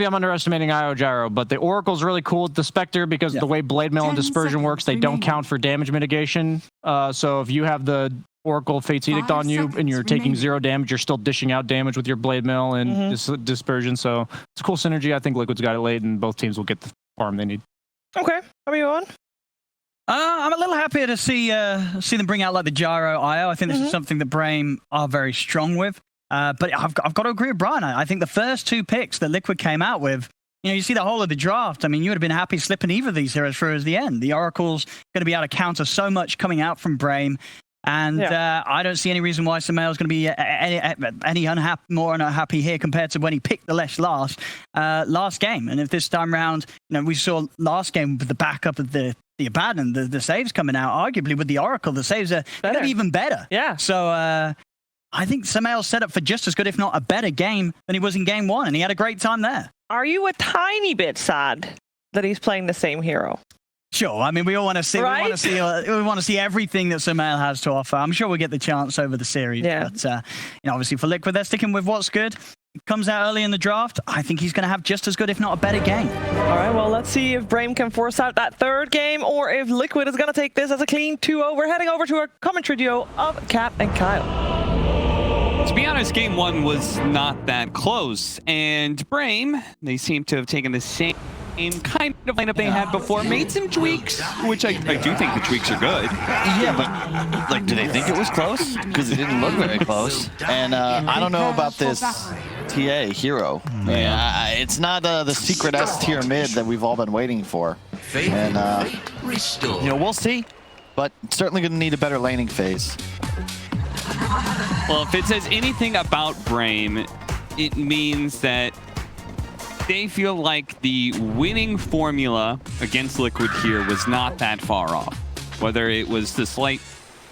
I'm underestimating IO Gyro, but the Oracle's really cool with the Spectre because the way Blade Mail and Dispersion works, they don't count for damage mitigation. So if you have the Oracle Fate's Edict on you and you're taking 0 damage, you're still dishing out damage with your Blade Mail and Dispersion. So it's a cool synergy. I think Liquid's got it late, and both teams will get the farm they need. Okay, how are you on? I'm a little happier to see them bring out like the Gyro IO. I think this is something that Brame are very strong with. But I've got to agree with Brian. I think the first 2 picks that Liquid came out with, you see the whole of the draft. I mean, you would have been happy slipping either of these heroes through as the end. The Oracle's going to be able to counter so much coming out from Brame. And I don't see any reason why Sumail's going to be any more unhappy here compared to when he picked the Lesh last game. And if this time round, we saw last game with the backup of the Abaddon, the saves coming out, arguably with the Oracle, the saves are going to be even better. Yeah. So I think Sumail's set up for just as good, if not a better game than he was in game 1, and he had a great time there. Are you a tiny bit sad that he's playing the same hero? Sure. I mean, we all want to see. Right? We want to see everything that Sumail has to offer. I'm sure we'll get the chance over the series. Yeah. But obviously for Liquid, they're sticking with what's good. It comes out early in the draft. I think he's going to have just as good, if not a better game. All right. Well, let's see if Brame can force out that 3rd game, or if Liquid is going to take this as a clean 2-0. We're heading over to our commentary duo of Cap and Kyle. To be honest, game 1 was not that close, and Brame, they seem to have taken the same kind of lineup they had before, made some tweaks, which I do think the tweaks are good. Yeah, but like, do they think it was close? Because it didn't look very close. And I don't know about this TA hero. Yeah, it's not the secret S tier mid that we've all been waiting for. And we'll see, but certainly going to need a better laning phase. Well, if it says anything about Brame, it means that they feel like the winning formula against Liquid here was not that far off. Whether it was the slight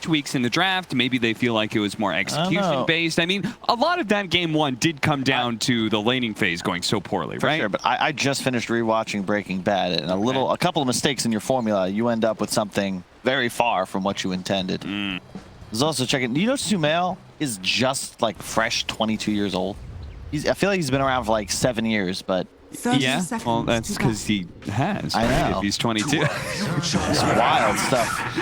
tweaks in the draft, maybe they feel like it was more execution-based. I mean, a lot of that game 1 did come down to the laning phase going so poorly, right? Sure, but I just finished rewatching Breaking Bad, and a couple of mistakes in your formula, you end up with something very far from what you intended. I was also checking, Sumail is just like fresh 22 years old. I feel like he's been around for like 7 years, but yeah, well, that's because he has. I know. If he's 22. It's wild stuff.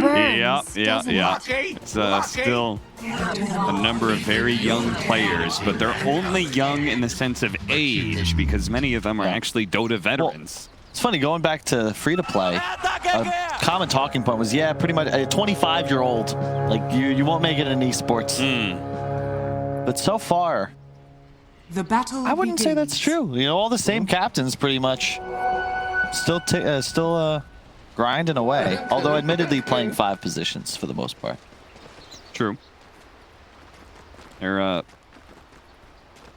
Yeah. It's still a number of very young players, but they're only young in the sense of age because many of them are actually Dota veterans. Well, it's funny, going back to free-to-play, a common talking point was, pretty much a 25-year-old, like you won't make it in esports. But so far, the battle I wouldn't say that's true. All the same captains pretty much still grinding away. Although admittedly playing 5 positions for the most part. True. They're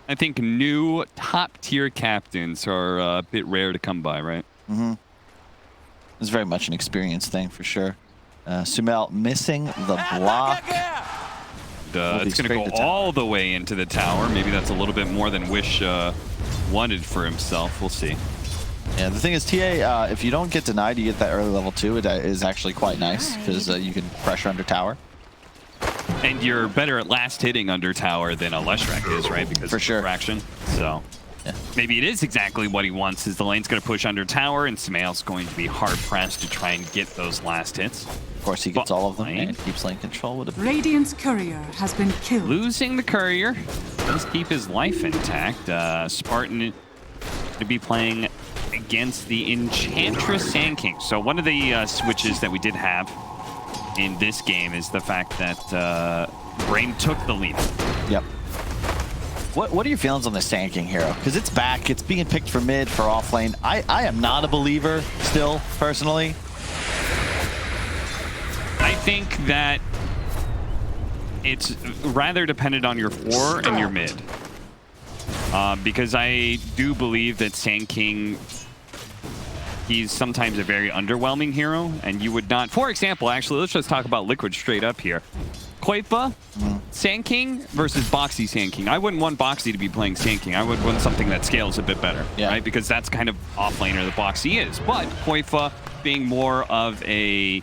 I think new top tier captains are a bit rare to come by, right? It's very much an experience thing for sure. Sumail missing the block. It's going to go all the way into the tower. Maybe that's a little bit more than Wish wanted for himself. We'll see. Yeah, the thing is, TA, if you don't get denied, you get that early level 2. It is actually quite nice because you can pressure under tower. And you're better at last hitting under tower than a Leshrac is, right? Because for sure. Fraction. So maybe it is exactly what he wants. Is the lane's going to push under tower, and Sumail's going to be hard pressed to try and get those last hits. Of course, he gets all of them and keeps lane control with a Radiant's courier has been killed. Losing the courier does keep his life intact. Spartan to be playing against the Enchantress Sand King. So one of the switches that we did have in this game is the fact that Brame took the lead. Yep. What are your feelings on the Sand King hero? Because it's back. It's being picked for mid, for off lane. I am not a believer still, personally. I think that it's rather dependent on your 4 and your mid. Because I do believe that Sand King, he's sometimes a very underwhelming hero, and you would not... For example, actually, let's just talk about Liquid straight up here. Koifa, Sand King versus Boxy Sand King. I wouldn't want Boxy to be playing Sand King. I would want something that scales a bit better, right? Because that's kind of off-laner that Boxy is. But Koifa being more of a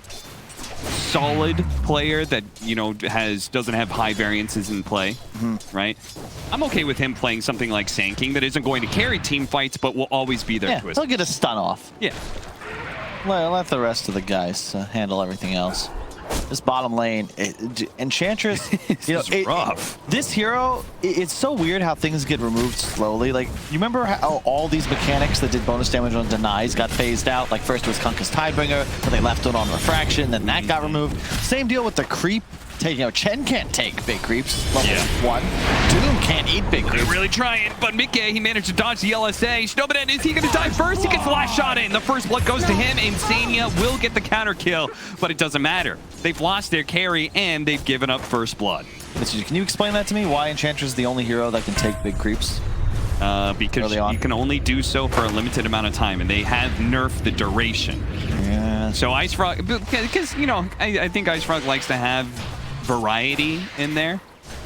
solid player that, you know, doesn't have high variances in play, right? I'm okay with him playing something like Sand King that isn't going to carry team fights, but will always be there Yeah, to his. he'll get a stun off. Yeah. Let the rest of the guys handle everything else. This bottom lane, Enchantress, you know, is rough. This hero, it's so weird how things get removed slowly. Like, you remember how all these mechanics that did bonus damage on denies got phased out? Like, first it was Kunkka's Tidebringer, then they left it on Refraction, then that got removed. Same deal with the creep. You know, Chen can't take big creeps, level 1. Doom can't eat big creeps. They're really trying, but Mickey, he managed to dodge the LSA. Snowman, is he going to die first? He gets the last shot in. The first blood goes to him. Insania will get the counter kill, but it doesn't matter. They've lost their carry, and they've given up first blood. Can you explain that to me? Why Enchantress is the only hero that can take big creeps? Because you can only do so for a limited amount of time, and they have nerfed the duration. Yeah. So Ice Frog, because, you know, I think Ice Frog likes to have variety in there.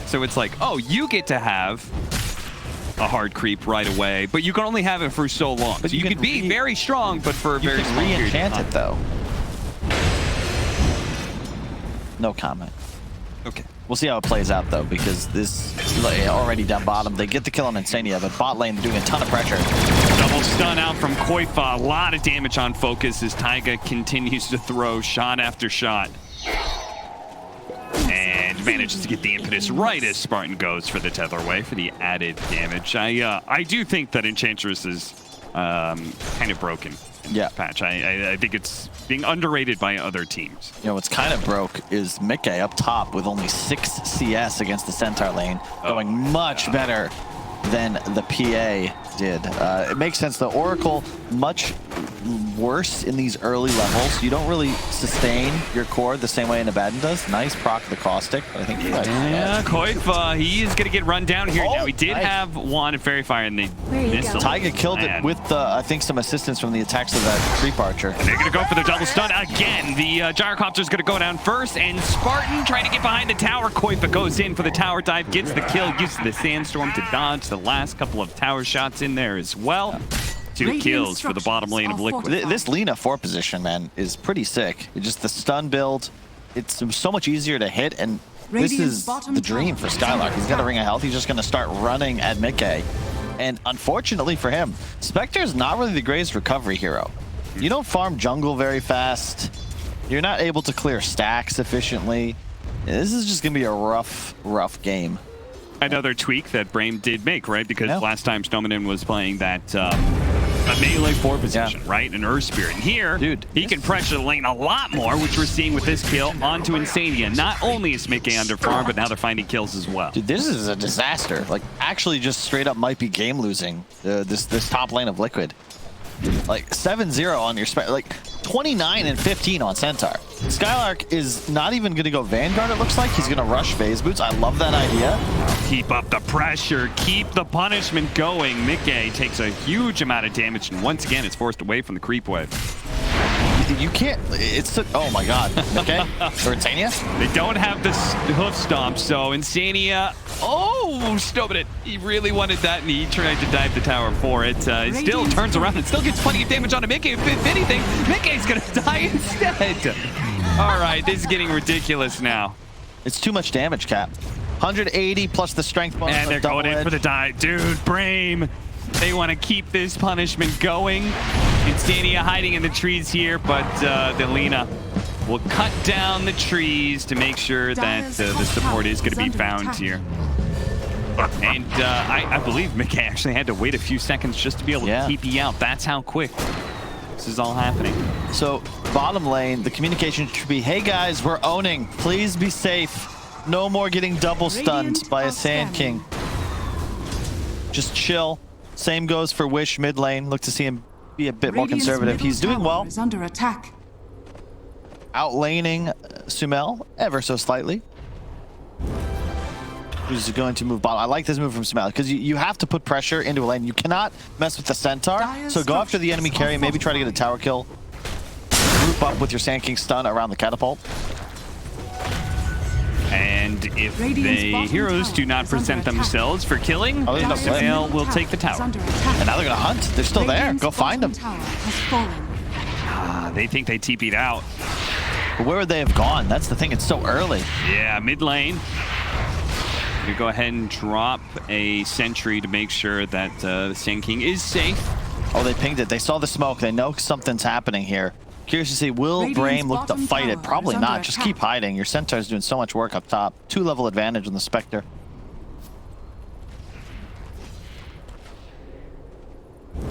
So it's like, oh, you get to have a hard creep right away, but you can only have it for so long. But so you could be very strong, but for a very small period of re-enchant time. it, though. No comment. Okay. We'll see how it plays out, though, because this is already down bottom. They get the kill on Insania, but bot lane doing a ton of pressure. Double stun out from Koifa. A lot of damage on focus as Taiga continues to throw shot after shot. And manages to get the impetus right as Spartan goes for the Tetherway for the added damage. I do think that Enchantress is kind of broken. Yeah. Patch. I think it's being underrated by other teams. You know, what's kind of broke is Mickey up top with only 6 CS against the Centaur lane, going much better than the PA did. It makes sense. The Oracle, much worse in these early levels. You don't really sustain your core the same way an Abaddon does. Nice proc the caustic, but I think you guys... Yeah, Koifa, he is going to get run down here. Now, he did have one at Fairy Fire, and they missed him. Taiga killed it with, I think, some assistance from the attacks of that Creep Archer. And they're going to go for the double stun again. The Gyrocopter's going to go down first, and Spartan trying to get behind the tower. Koifa goes in for the tower dive, gets the kill, uses the Sandstorm to dodge the last couple of tower shots in there as well. 2 kills for the bottom lane of Liquid. This Lina 4 position, man, is pretty sick. It's just the stun build. It's so much easier to hit, and this is the dream for Skylark. He's got a Ring of Health. He's just going to start running at Mickey. And unfortunately for him, Spectre's not really the greatest recovery hero. You don't farm jungle very fast. You're not able to clear stacks efficiently. This is just going to be a rough game. Another tweak that Brame did make, right? Because last time Snowman was playing that a melee 4 position, right? An Earth Spirit. And here, he can pressure the lane a lot more, which we're seeing with this kill onto Insania. Not only is Mickey under farm, but now they're finding kills as well. Dude, this is a disaster. Like, actually just straight up might be game losing, this top lane of Liquid. Like, 7-0 on your spec, like 29 and 15 on Centaur. Skylark is not even going to go Vanguard, it looks like. He's going to rush Phase Boots. I love that idea. Keep up the pressure. Keep the punishment going. Mickey takes a huge amount of damage, and once again, it's forced away from the creep wave. You can't, it's, oh my god, okay? For Insania? They don't have the hoof stomp, so Insania, Snowman, he really wanted that, and he tried to dive the tower for it. It still turns around and still gets plenty of damage onto Mickey. If anything, Mickey's gonna die instead. All right, this is getting ridiculous now. It's too much damage, Cap. 180 plus the strength bonus. And they're going in for the dive. Dude, Brame, they want to keep this punishment going. Insania hiding in the trees here, but the Lina will cut down the trees to make sure that the support is going to be found here. And I believe Mickey actually had to wait a few seconds just to be able to TP out. That's how quick this is all happening. So bottom lane, the communication should be, hey guys, we're owning. Please be safe. No more getting double stunned by a Sand King. Just chill. Same goes for Wish mid lane. Look to see him be a bit more conservative. He's doing well. Is under attack. Outlaning Sumail ever so slightly. Who's going to move bottom. I like this move from Sumail because you have to put pressure into a lane. You cannot mess with the Centaur. So go after the enemy carry, maybe try to get a tower kill. Group up with your Sand King stun around the catapult. And if the heroes do not present themselves for killing, Sumail will take the tower. And now they're going to hunt. They're still there. Go find them. They think they TP'd out. But where would they have gone? That's the thing. It's so early. Yeah, mid lane. We go ahead and drop a sentry to make sure that the Sand King is safe. Oh, they pinged it. They saw the smoke. They know something's happening here. Curious to see, will Brame look to fight it? Probably not. Just keep hiding. Your Centaur's doing so much work up top. 2-level advantage on the Spectre.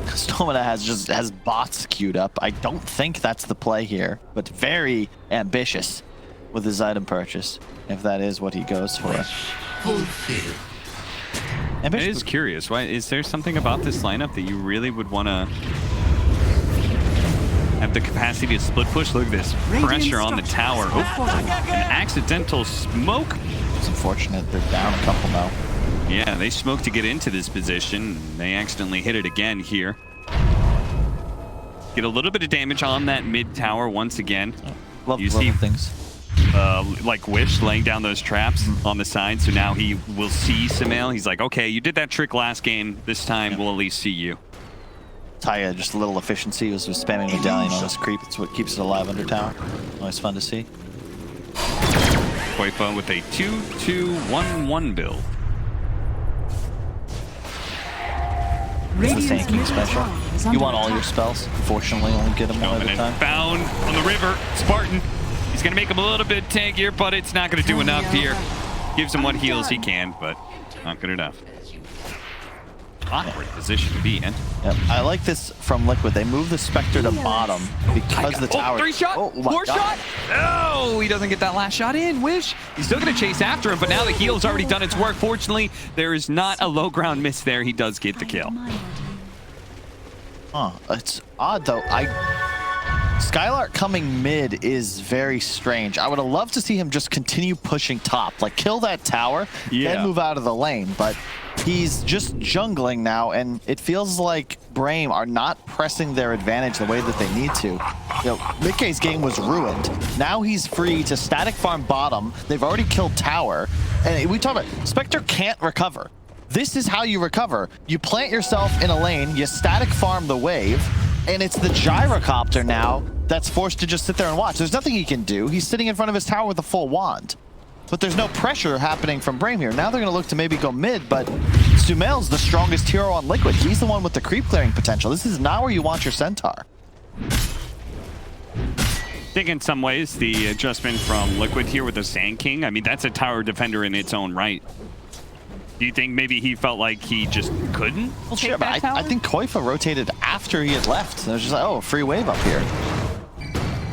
Stomata has bots queued up. I don't think that's the play here, but very ambitious with his item purchase, if that is what he goes for. It is curious. Why is there something about this lineup that you really would want to have the capacity to split push? Look at this pressure on the tower. Oh, an accidental smoke. It's unfortunate they're down a couple now. Yeah, they smoked to get into this position. They accidentally hit it again here. Get a little bit of damage on that mid tower once again. Love you see things. Like Wish laying down those traps on the side, so now he will see Sumail. He's like, okay, you did that trick last game. This time we'll at least see you. Taya, just a little efficiency. Was spamming Medallion on his creep. It's what keeps it alive under tower. Always fun to see. Quite fun with a 2-2-1-1 build. It's the Sand King special. You want all your spells. Unfortunately, only get them one at a time. Found on the river, Spartan. He's going to make him a little bit tankier, but it's not going to do enough here. Gives him what heals he can, but not good enough. Awkward position to be in. Yep. I like this from Liquid. They move the Spectre to bottom because the tower... 3-shot, 4-shot. Oh, he doesn't get that last shot in. Wish. He's still going to chase after him, but now the heal's already done its work. Fortunately, there is not a low ground miss there. He does get the kill. Huh. It's odd, though. Skylark coming mid is very strange. I would have loved to see him just continue pushing top. Like, kill that tower, then move out of the lane. But he's just jungling now, and it feels like Brame are not pressing their advantage the way that they need to. You know, Mikkei's game was ruined. Now he's free to static farm bottom. They've already killed tower. And we talk about Spectre can't recover. This is how you recover. You plant yourself in a lane, you static farm the wave, and it's the gyrocopter now that's forced to just sit there and watch. There's nothing he can do. He's sitting in front of his tower with a full wand. But there's no pressure happening from Brame here. Now they're going to look to maybe go mid, but Sumail's the strongest hero on Liquid. He's the one with the creep clearing potential. This is not where you want your Centaur. I think in some ways the adjustment from Liquid here with the Sand King, I mean, that's a tower defender in its own right. Do you think maybe he felt like he just couldn't? Sure, but I think Koifa rotated after he had left. It was just like, oh, a free wave up here.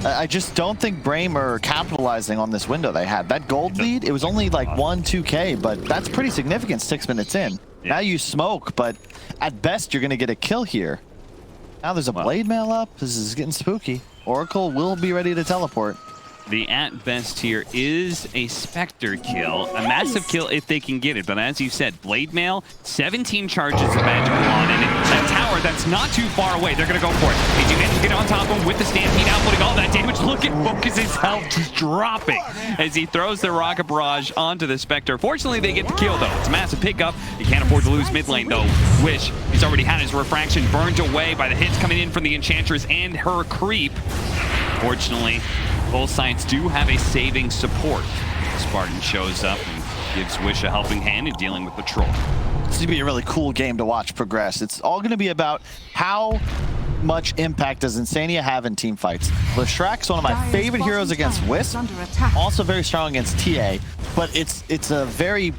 I just don't think Brame are capitalizing on this window they had. That gold lead, it was only like 1-2K, but that's pretty significant 6 minutes in. Yeah. Now you smoke, but at best you're going to get a kill here. Now there's a blade mail up. This is getting spooky. Oracle will be ready to teleport. The at best here is a Spectre kill, a massive kill if they can get it. But as you said, Blade Mail, 17 charges of magic wand, and that tower that's not too far away. They're going to go for it. They do get on top of him with the Stampede outputting all that damage. Look at Focus's health just dropping as he throws the Rocket Barrage onto the Spectre. Fortunately, they get the kill, though. It's a massive pickup. You can't afford to lose mid lane, though. Wish, he's already had his refraction burned away by the hits coming in from the Enchantress and her creep. Fortunately, both sides do have a saving support. Spartan shows up and gives Wish a helping hand in dealing with the troll. This would be a really cool game to watch progress. It's all going to be about how much impact does Insania have in team fights. Leshrack's one of my favorite heroes against Wisp, also very strong against TA, but it's a very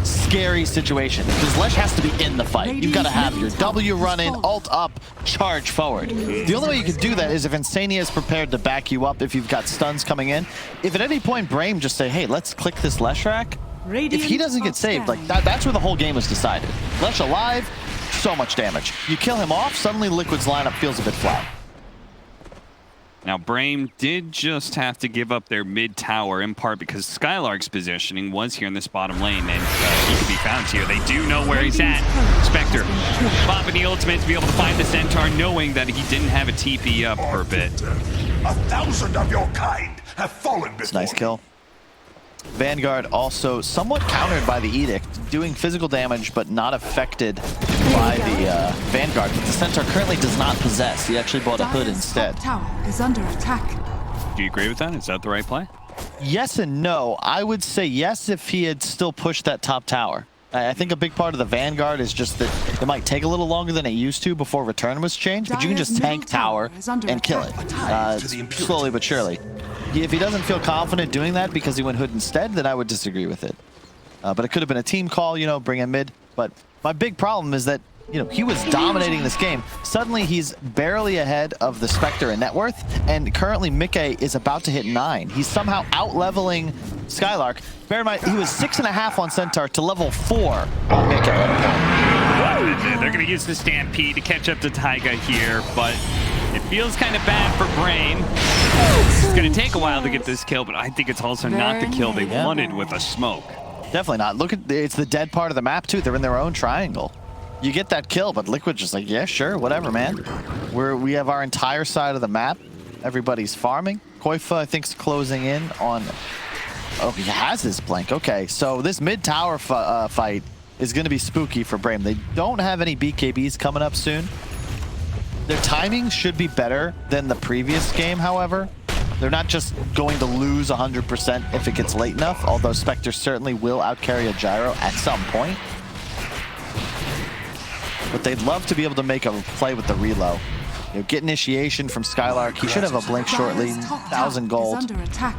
scary situation because Lesh has to be in the fight. You've got to have your W run in, ult up, charge forward. The only way you can do that is if Insania is prepared to back you up if you've got stuns coming in. If at any point Brame just say, hey, let's click this Leshrack, if he doesn't get saved, like that's where the whole game is decided. Lesh alive, so much damage. You kill him off, suddenly Liquid's lineup feels a bit flat. Now, Brame did just have to give up their mid tower in part because Skylark's positioning was here in this bottom lane, and he could be found here. They do know where he's at. Spectre popping the ultimate to be able to find the Centaur, knowing that he didn't have a TP up for a bit. 1,000 of your kind have fallen before. It's a nice kill. Vanguard also somewhat countered by the Edict, doing physical damage but not affected by the Vanguard. But the Centaur currently does not possess. He actually bought a hood instead. Tower is under attack. Do you agree with that? Is that the right play? Yes and no. I would say yes if he had still pushed that top tower. I think a big part of the Vanguard is just that it might take a little longer than it used to before return was changed, but you can just tank tower and kill it slowly but surely. If he doesn't feel confident doing that because he went Hood instead, then I would disagree with it. But it could have been a team call, you know, bring him mid. But my big problem is that, you know, he was dominating this game. Suddenly he's barely ahead of the Spectre in net worth, and currently Mickey is about to hit 9. He's somehow out-leveling Skylark. Bear in mind, he was 6.5 on Centaur to level 4 on Mickey. They're going to use the Stampede to catch up to Taiga here, but it feels kind of bad for Brame. It's going to take a while to get this kill, but I think it's also not the kill they wanted with a smoke. Definitely not. Look at, it's the dead part of the map too. They're in their own triangle. You get that kill, but Liquid just like, yeah, sure, whatever, man. We have our entire side of the map. Everybody's farming. Koifa, I think, is closing in on... Oh, he has his blink. Okay, so this mid-tower fight is going to be spooky for Brame. They don't have any BKBs coming up soon. Their timing should be better than the previous game, however. They're not just going to lose 100% if it gets late enough, although Spectre certainly will outcarry a Gyro at some point. But they'd love to be able to make a play with the reload. You know, get initiation from Skylark. He should have a blink shortly. 1,000 gold.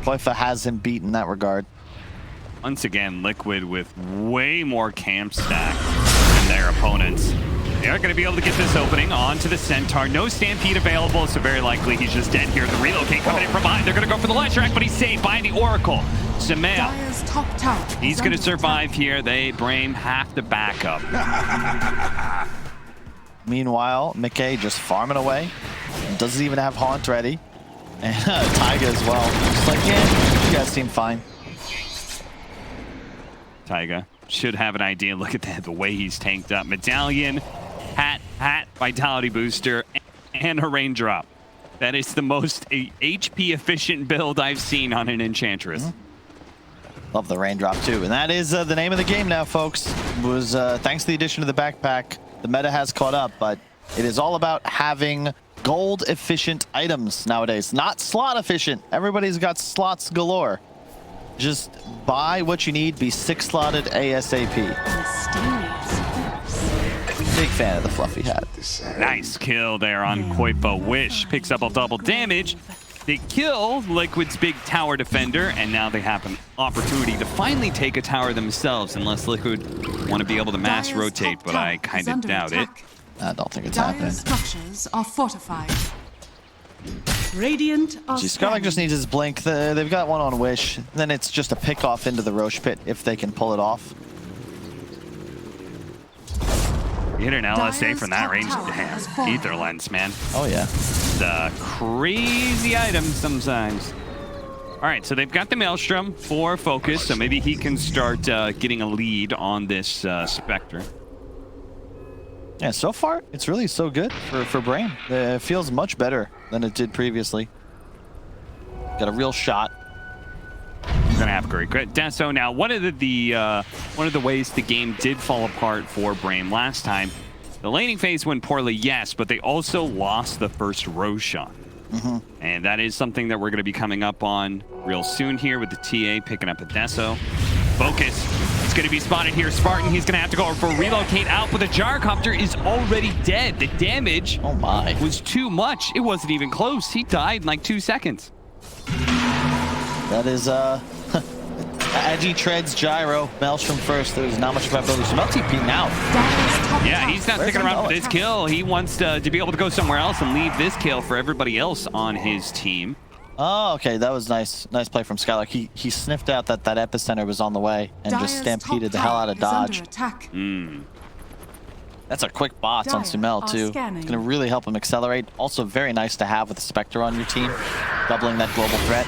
Koifa has him beat in that regard. Once again, Liquid with way more camp stack than their opponents. They aren't going to be able to get this opening onto the Centaur. No Stampede available, so very likely he's just dead here. The relocate coming in from behind. They're going to go for the ledge track, but he's saved by the Oracle. Samel, he's going to survive here. Brame have to back up. Meanwhile, Mickey just farming away. Doesn't even have Haunt ready. And Taiga as well. Just like, yeah, you guys seem fine. Taiga should have an idea. Look at that, the way he's tanked up. Medallion, hat, Vitality Booster, and a Raindrop. That is the most HP efficient build I've seen on an Enchantress. Love the Raindrop too. And that is the name of the game now, folks. It was thanks to the addition of the backpack. The meta has caught up, but it is all about having gold efficient items nowadays, not slot efficient. Everybody's got slots galore. Just buy what you need, be 6-slotted ASAP. Big fan of the fluffy hat. Nice kill there on Koifa. Wish picks up a double damage. They kill Liquid's big tower defender, and now they have an opportunity to finally take a tower themselves, unless Liquid want to be able to mass rotate, but I kind of doubt it. I don't think it's happening. Structures are fortified. Radiant are Skylark just needs his blink. They've got one on Wish. Then it's just a pick off into the Roche pit if they can pull it off. You hit an LSA from that range. Damn. Ether Lens, man. Oh, yeah. The crazy item sometimes. All right, so they've got the Maelstrom for focus, so maybe he can start getting a lead on this Spectre. Yeah, so far, it's really so good for Brame. It feels much better than it did previously. Got a real shot. He's gonna have great. Deso now, one of the ways the game did fall apart for Brame last time, the laning phase went poorly, yes, but they also lost the first Roshan. And that is something that we're going to be coming up on real soon here with the TA picking up a Deso. Focus. It's going to be spotted here. Spartan, he's going to have to go for relocate out, but the Gyrocopter is already dead. The damage was too much. It wasn't even close. He died in like 2 seconds. That is Agi treads Gyro. Maelstrom first. There's not much about building. Smell TP now. Yeah, he's not sticking around for this kill. He wants to be able to go somewhere else and leave this kill for everybody else on his team. Oh, okay. That was nice. Nice play from Skylark. He sniffed out that epicenter was on the way and just stampeded the hell out of dodge. That's a quick bots on Sumel too. It's going to really help him accelerate. Also very nice to have with the Spectre on your team, doubling that global threat.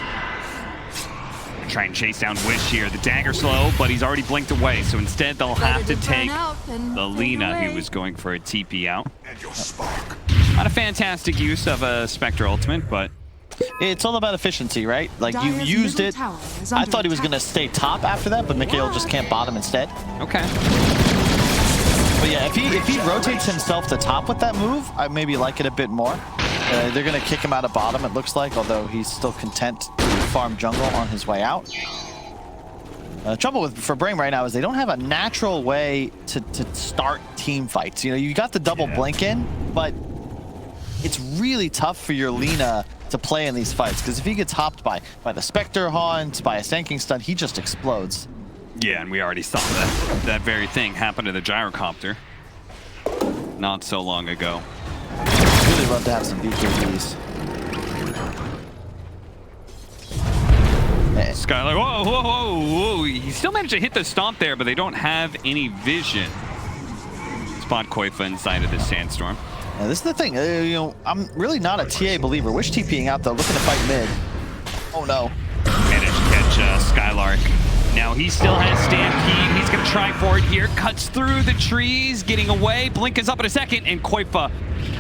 Try and chase down Wish here. The dagger slow, but he's already blinked away, so instead they'll have to take the Lina, who was going for a TP out. Not a fantastic use of a Spectre ultimate, but it's all about efficiency, right? Like, you used it. I thought he was going to stay top after that, but Mikhail just can't bottom instead. Okay. But yeah, if he rotates himself to top with that move, I maybe like it a bit more. They're going to kick him out of bottom, it looks like, although he's still content to farm jungle on his way out. Trouble for Brame right now is they don't have a natural way to start team fights. You know, you got the double blink in, but it's really tough for your Lina to play in these fights, because if he gets hopped by the Spectre Haunt, by a Sand Stun, he just explodes. Yeah, and we already saw that very thing happen to the Gyrocopter not so long ago. I'd really love to have some BKBs. Skylar, whoa, whoa, whoa, whoa. He still managed to hit the stomp there, but they don't have any vision. Spot Koifa inside of this Sandstorm. Now, this is the thing, you know, I'm really not a TA believer. Wish TPing out though, looking to fight mid. Oh no. Managed to catch Skylark. Now he still has Stampede. He's going to try for it here. Cuts through the trees, getting away. Blink is up in a second, and Koifa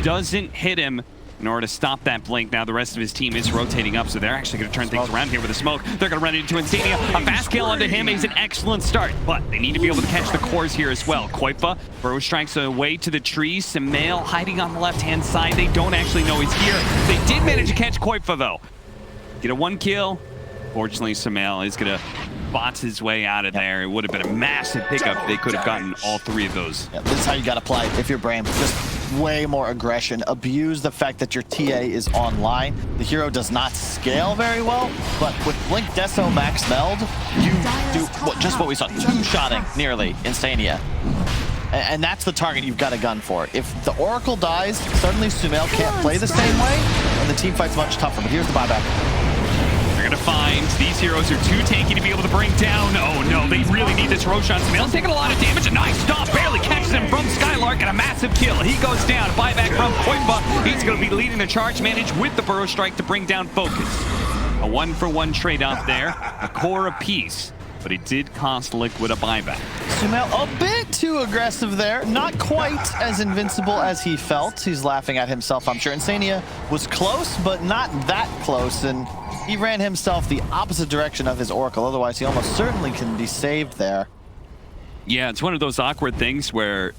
doesn't hit him in order to stop that blink. Now the rest of his team is rotating up, so they're actually going to turn things around here with a smoke. They're going to run into Insania. A fast kill onto him is an excellent start, but they need to be able to catch the cores here as well. Koifa, Burrow strikes away to the trees. Samael hiding on the left-hand side. They don't actually know he's here. They did manage to catch Koifa, though. Get a 1 kill. Fortunately, Samael is going to bots his way out of there. It would have been a massive pickup. They could have gotten all 3 of those. Yeah, this is how you got to play if you're Brame. Just way more aggression. Abuse the fact that your TA is online. The hero does not scale very well, but with Blink Deso Max Meld, you do just what we saw. 2-shotting nearly Insania. And that's the target you've got a gun for. If the Oracle dies, suddenly Sumail can't play the same way, and the team fight's much tougher. But here's the buyback. They're going to find these heroes are too tanky to be able to bring down. Oh no, they really need this Roshan. Smail's taking a lot of damage. A nice stop, barely catches him from Skylark, and a massive kill. He goes down. Buyback from Koifa. He's going to be leading the charge, managed with the Burrow Strike to bring down Focus. A 1-for-1 trade out there, a core apiece, but it did cost Liquid a buyback. Sumail a bit too aggressive there. Not quite as invincible as he felt. He's laughing at himself, I'm sure. Insania was close, but not that close, and he ran himself the opposite direction of his Oracle. Otherwise, he almost certainly can be saved there. Yeah, it's one of those awkward things where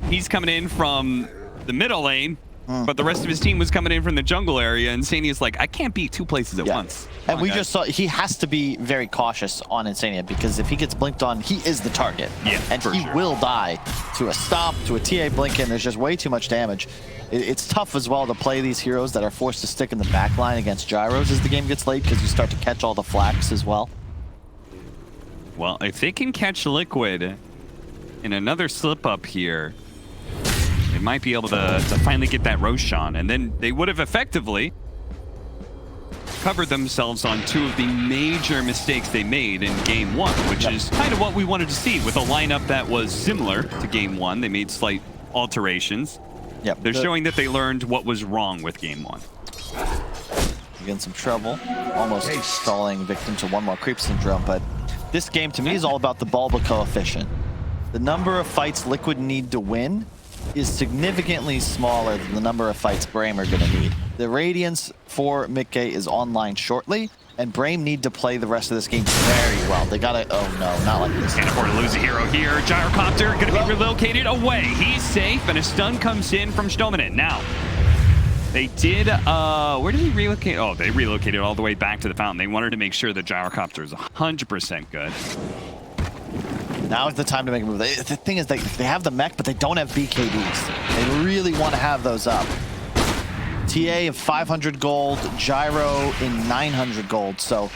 he's coming in from the middle lane, but the rest of his team was coming in from the jungle area, and Insania's like, I can't be 2 places at once. And we just saw he has to be very cautious on Insania, because if he gets blinked on, he is the target. Yeah, and he will die to a stomp, to a TA blink in. There's just way too much damage. It's tough as well to play these heroes that are forced to stick in the back line against gyros as the game gets late, because you start to catch all the flax as well. Well, if they can catch Liquid in another slip up here, they might be able to finally get that Roshan, and then they would have effectively covered themselves on 2 of the major mistakes they made in Game 1, which is kind of what we wanted to see with a lineup that was similar to Game 1. They made slight alterations. Yep. They're showing that they learned what was wrong with Game 1. Again, some trouble. Almost falling victim to 1 more creep syndrome, but this game to me is all about the Bulba coefficient. The number of fights Liquid need to win is significantly smaller than the number of fights Brame are going to need. The Radiance for Mickey is online shortly, and Brame need to play the rest of this game very well. They gotta, oh no, not like this. Can't afford to lose a hero here. Gyrocopter gonna be relocated away. He's safe, and a stun comes in from Stominen. Now, they did, where did he relocate? Oh, they relocated all the way back to the fountain. They wanted to make sure the Gyrocopter is 100% good. Now is the time to make a move. The thing is, they have the mech, but they don't have BKBs. They really want to have those up. TA of 500 gold, Gyro in 900 gold, so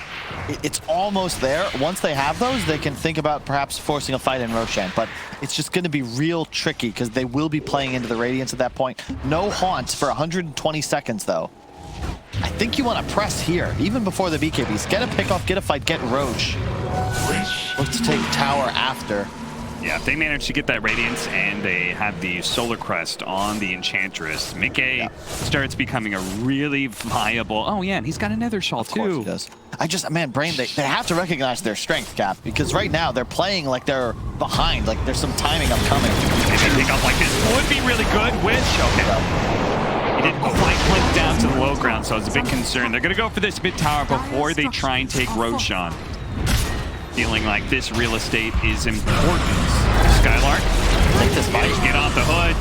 it's almost there. Once they have those, they can think about perhaps forcing a fight in Roshan, but it's just going to be real tricky because they will be playing into the Radiance at that point. No haunts for 120 seconds, though. I think you want to press here, even before the BKBs. Get a pickoff, get a fight, get Roche. Look to take tower after. Yeah, if they manage to get that Radiance and they have the Solar Crest on the Enchantress, Mickey starts becoming a really viable... Oh yeah, and he's got a Nether Shawl too. Of course he does. Man, Brame, they have to recognize their strength, Cap, because right now they're playing like they're behind, like there's some timing upcoming. If they pick up like this would be really good. Wish, okay. He didn't quite blink down to the low ground, so I was a bit concerned. They're going to go for this mid tower before they try and take Roshan. Feeling like this real estate is important. Skylark Take this fight. Get off the hood.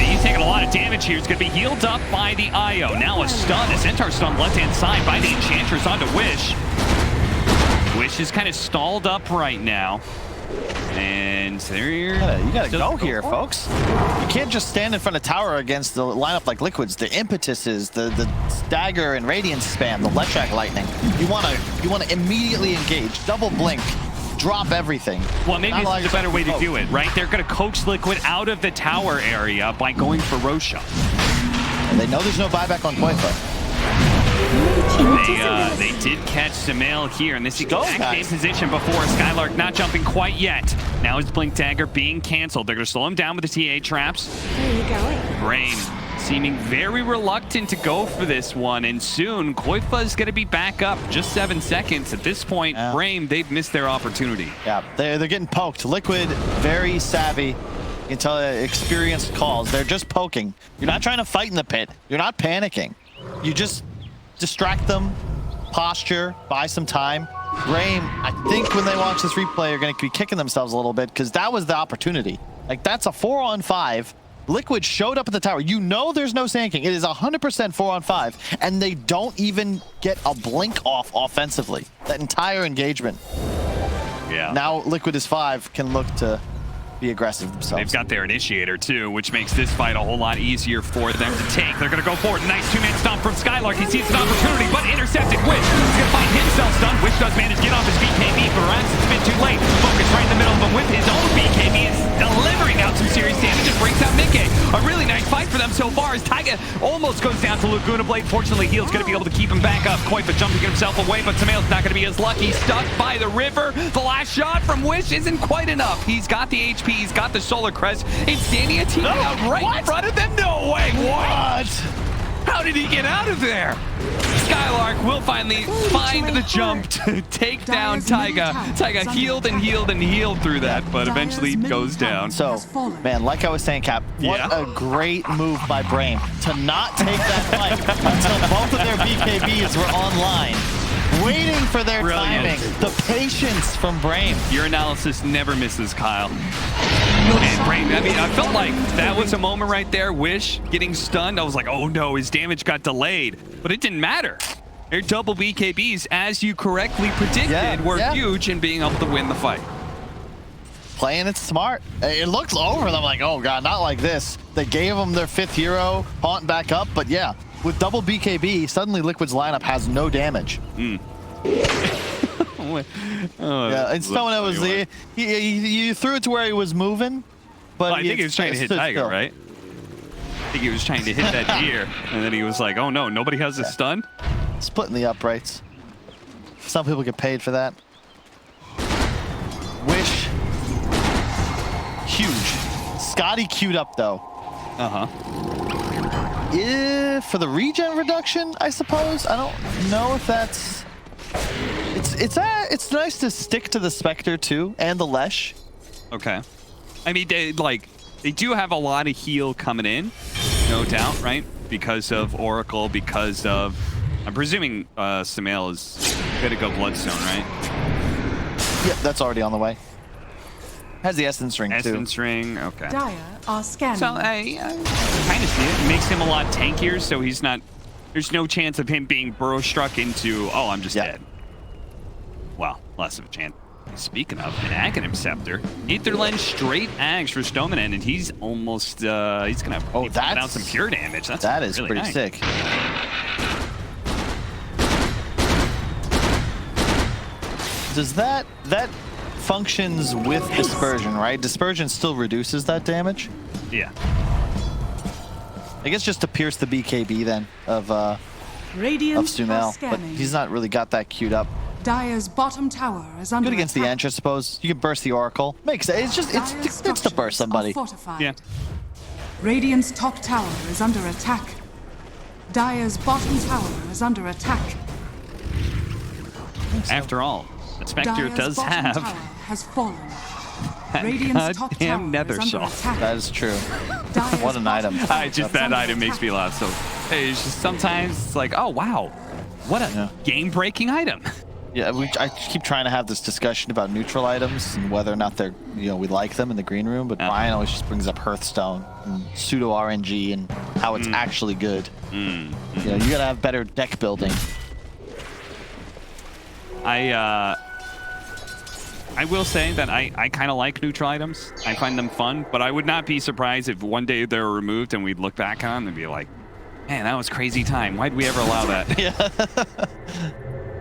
He's taking a lot of damage here. He's going to be healed up by the IO. Now a stun, a Centaur stun left-hand side by the Enchantress onto Wish. Wish is kind of stalled up right now. And there you gotta go here, folks. You can't just stand in front of tower against the lineup like Liquids. The impetuses, the stagger and radiance spam, the Leshrac lightning. You wanna immediately engage, double blink, drop everything. Well, maybe it's a better way to do it, right? They're gonna coax Liquid out of the tower area by going for Roshan. And they know there's no buyback on Koifa. They did catch Sumail here in this exact same position before. Skylark not jumping quite yet. Now his Blink Dagger being canceled. They're going to slow him down with the TA traps. There you go. Brame seeming very reluctant to go for this one, and soon Koifa is going to be back up. Just 7 seconds. At this point, Brame, they've missed their opportunity. Yeah, they're getting poked. Liquid, very savvy. You can tell experienced calls. They're just poking. You're not trying to fight in the pit. You're not panicking. You just distract them, posture, buy some time. Brame, I think when they watch this replay, are going to be kicking themselves a little bit because that was the opportunity. Like, that's a 4-on-5. Liquid showed up at the tower. You know there's no Sand King. It is 100% 4-on-5, and they don't even get a blink off offensively. That entire engagement. Yeah. Now Liquid is 5, can look to be aggressive themselves. They've got their initiator too, which makes this fight a whole lot easier for them to take. They're gonna go for it. Nice two-man stomp from Skylark. He sees an opportunity, but intercepted. Wish is gonna find himself stunned. Wish does manage to get off his BKB. Perhaps it's been too late. Focus right in the middle, but with his own BKB is delivering out some serious damage and brings out Mickey. A really nice fight for them so far as Taiga almost goes down to Laguna Blade. Fortunately, Heal's gonna be able to keep him back up. Koifa jumping himself away, but Sumail's not gonna be as lucky. Stuck by the river. The last shot from Wish isn't quite enough. He's got the HP, he's got the Solar Crest. Insania teaming out right in front of them. No way. What? How did he get out of there? Skylark will finally find the jump to take down Taiga. Taiga healed and healed and healed through that, but eventually goes down. So, man, like I was saying, Cap, what a great move by Brame to not take that fight until both of their BKBs were online. Waiting for their timing. The patience from Brame. Your analysis never misses, Kyle. And Brame, I mean, I felt like that was a moment right there. Wish getting stunned. I was like, oh no, his damage got delayed. But it didn't matter. Their double BKBs, as you correctly predicted, were huge in being able to win the fight. Playing it smart. It looked over them like, oh god, not like this. They gave them their 5th hero, Haunt back up, but yeah. With double BKB, suddenly Liquid's lineup has no damage. Mm. Yeah, and Stone, it was you threw it to where he was moving, but well, I think he was trying to hit Taiga, right? I think he was trying to hit that gear, and then he was like, "Oh no, nobody has a stun." Splitting the uprights. Some people get paid for that. Wish, huge. Scotty queued up though. For the regen reduction, I suppose. I don't know if that's. It's nice to stick to the Spectre too and the Lesh. Okay. I mean, they do have a lot of heal coming in, no doubt, right? Because of Oracle, because of, I'm presuming Sumail is gonna go Bloodstone, right? Yep, that's already on the way. Has the Essence Ring too. Essence Ring, okay. Dire are scanning. So I kind of see it. It makes him a lot tankier, so he's not. There's no chance of him being burrow struck into. Oh, I'm just dead. Well, less of a chance. Speaking of, an Aghanim Scepter, Aether Lens straight Ags for Stoneman, and he's almost. He's gonna put down some pure damage. That is really pretty sick. Does that functions with Dispersion, right? Dispersion still reduces that damage? Yeah. I guess just to pierce the BKB then of Sumail, but he's not really got that queued up. Dire's bottom tower is under Good against the Entrance, I suppose. You can burst the Oracle. Makes it. It's just it's to burst somebody. Yeah. Radiant's top tower is under attack. Dire's bottom tower is under attack. After all, the Spectre does have has fallen. Radiant's top tower nether shell. That is true. What an item. Just that item makes me laugh. So hey, it's just sometimes it's like, oh wow, what a game-breaking item. Yeah, I keep trying to have this discussion about neutral items and whether or not they're, we like them in the green room, but Brian always just brings up Hearthstone and pseudo RNG and how it's actually good. You gotta have better deck building. I will say that I kind of like neutral items. I find them fun, but I would not be surprised if one day they were removed and we'd look back on them and be like, man, that was crazy time. Why'd we ever allow that? Yeah.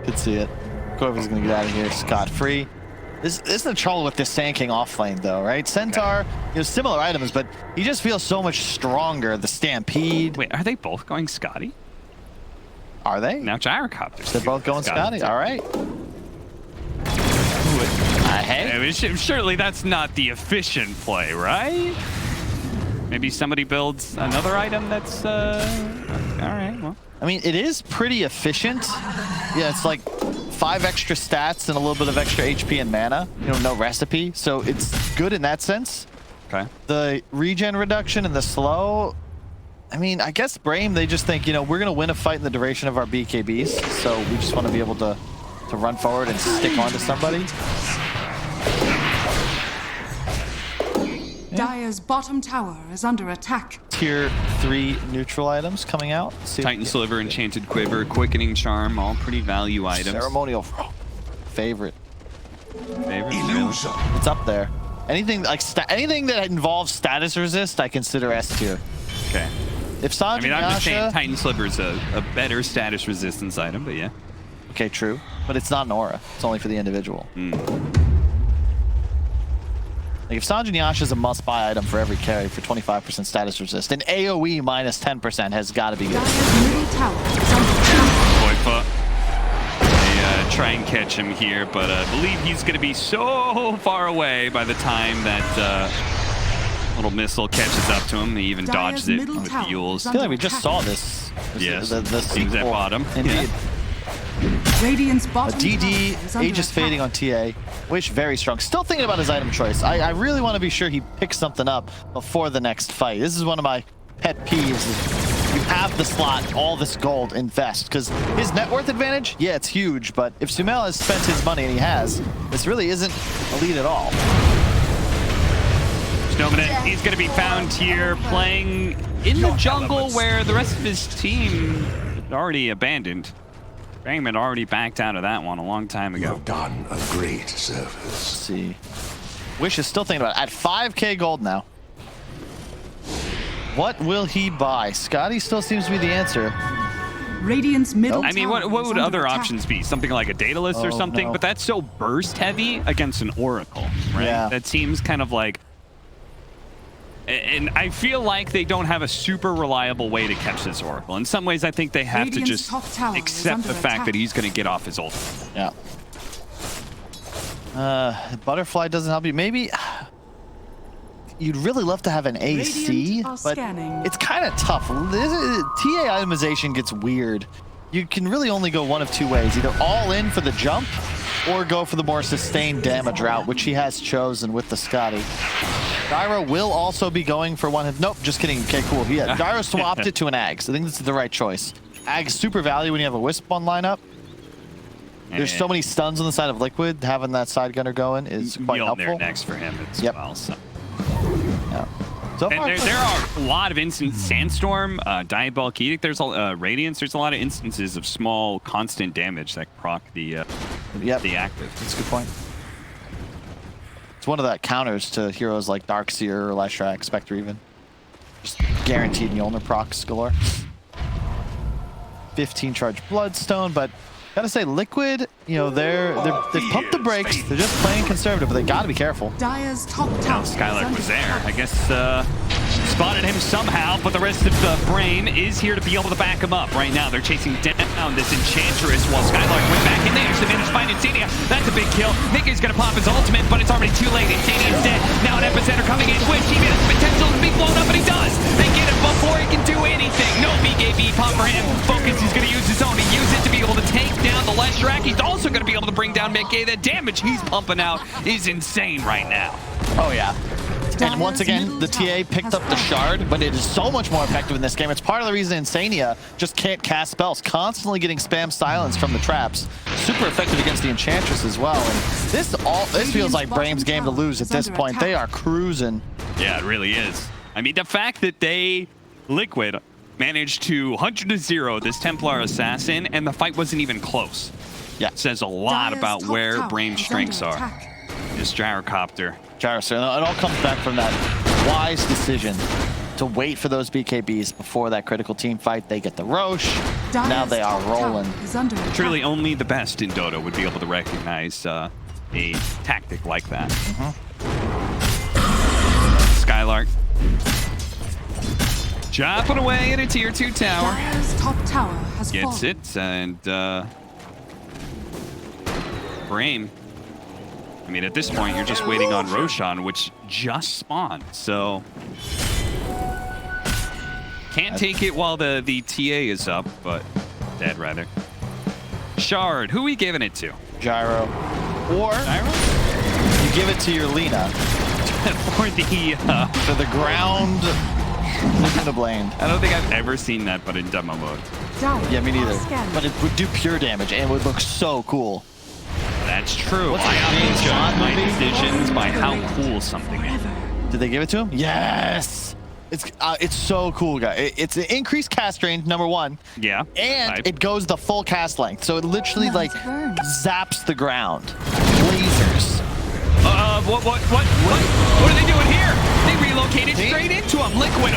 Could see it. Corvy's gonna get out of here scot-free. This is the trouble with this Sand King off lane, though, right? Centaur, similar items, but he just feels so much stronger. The Stampede. Wait, are they both going Scotty? Are they? Now Gyrocopters. They're both going Scotty. All right. Hey. I mean, surely that's not the efficient play, right? Maybe somebody builds another item that's, all right, well. I mean, it is pretty efficient. Yeah, it's like 5 extra stats and a little bit of extra HP and mana. No recipe. So it's good in that sense. Okay. The regen reduction and the slow, I mean, I guess Brame, they just think, we're going to win a fight in the duration of our BKBs. So we just want to be able to run forward and stick onto somebody. Dire's bottom tower is under attack. Tier 3 neutral items coming out. Titan Sliver, Enchanted Quiver, Quickening Charm, all pretty value items. Ceremonial favorite. Illusion. It's up there. Anything like anything that involves status resist, I consider S tier. Okay. If Sanji, I mean, I'm just saying Yasha, Titan Sliver is a better status resistance item, but yeah. Okay, true. But it's not an aura. It's only for the individual. Like if Sanji Yasha is a must-buy item for every carry for 25% status resist, and AoE minus 10% has got to be good. Dire's middle tower is under attack. Boyfa. They try and catch him here, but I believe he's going to be so far away by the time that little missile catches up to him. He even dodges it with the Yules. I feel like we just saw this. Yes, the things at bottom. Indeed. Radiant's bottom tower DD, is under Aegis attack. fading on TA. Wish very strong. Still thinking about his item choice. I really want to be sure he picks something up before the next fight. This is one of my pet peeves. Is you have the slot, all this gold, invest. Because his net worth advantage, yeah, it's huge. But if Sumail has spent his money, and he has, this really isn't a lead at all. Snowman, he's going to be found here playing in the jungle where the rest of his team is already abandoned. Brame had already backed out of that one a long time You ago. have done a great service. Let's see. Wish is still thinking about it. At 5k gold now. What will he buy? Scotty still seems to be the answer. Radiant's middle I mean, tower what is would under other attack. options be? Something like a Daedalus or Oh, something? no. But that's so burst heavy against an Oracle, right? Yeah. That seems kind of like... And I feel like they don't have a super reliable way to catch this Oracle. In some ways, I think they have Radiant's to just top tower is accept under the fact attack. that he's going to get off his ult. Yeah. Butterfly doesn't help you. Maybe you'd really love to have an AC, Radiant are but scanning. it's kind of tough. TA itemization gets weird. You can really only go one of two ways. Either all in for the jump or go for the more sustained damage route, which he has chosen with the Scotty. Gyro will also be going for one. Nope, just kidding. Okay, cool. Yeah, Gyro swapped it to an Ags. I think this is the right choice. Ags super value when you have a Wisp on lineup. There's so many stuns on the side of Liquid. Having that side gunner going is quite Mjolnir helpful. next for him as Yep. well. So. Yeah. So And far, there are a lot of instances. Sandstorm, Diabolic Edict, there's Radiance. There's a lot of instances of small, constant damage that proc the active. That's a good point. It's one of the counters to heroes like Darkseer or Leshrac, Spectre even. Just guaranteed Mjolnir procs galore. 15 charge Bloodstone, but gotta say Liquid, they've pumped the brakes. They're just playing conservative, but they gotta be careful. Dire's top tower is Skylark under was there. attack. I guess spotted him somehow, but the rest of the Brame is here to be able to back him up. Right now, they're chasing down this Enchantress while Skylark went back in. They actually managed to find Insania. That's a big kill. Mickey's going to pop his ultimate, but it's already too late. Insania's dead. Now an Epicenter coming in. Wish he has potential to be blown up, but he does. They get him before he can do anything. No BKB pop for him. Focus, he's going to use his own. He used it to be able to take down the Leshrac. He's also going to be able to bring down Mickey. The damage he's pumping out is insane right now. Oh yeah. And once again, the TA picked up the shard, but it is so much more effective in this game. It's part of the reason Insania just can't cast spells, constantly getting spam silence from the traps. Super effective against the Enchantress as well. And this feels like Brame's game to lose at this point. They are cruising. Yeah, it really is. I mean, the fact that Liquid managed to 100-0 this Templar Assassin, and the fight wasn't even close. Yeah, says a lot about where Brame's strengths are. This gyrocopter. Gyro, it all comes back from that wise decision to wait for those BKBs before that critical team fight. They get the Roche. Now they are rolling. Truly, only the best in Dota would be able to recognize a tactic like that. Skylark. Chopping away at a tier 2 tower. Top tower has Gets it, and Brame. I mean, at this point, you're just waiting on Roshan, which just spawned, so can't take it while the TA is up, but dead rather. Shard, who are we giving it to? Gyro. Or you give it to your Lina. For the ground Lina Blade. I don't think I've ever seen that, but in demo mode. Yeah, me neither. But it would do pure damage and it would look so cool. That's true. What's I judge my decisions by how cool something is. Did they give it to him? Yes! It's so cool, guys. It's an increased cast range, number 1. Yeah. And it goes the full cast length. So it literally like zaps the ground. Lasers. What are they doing here? They relocated straight into him. Liquid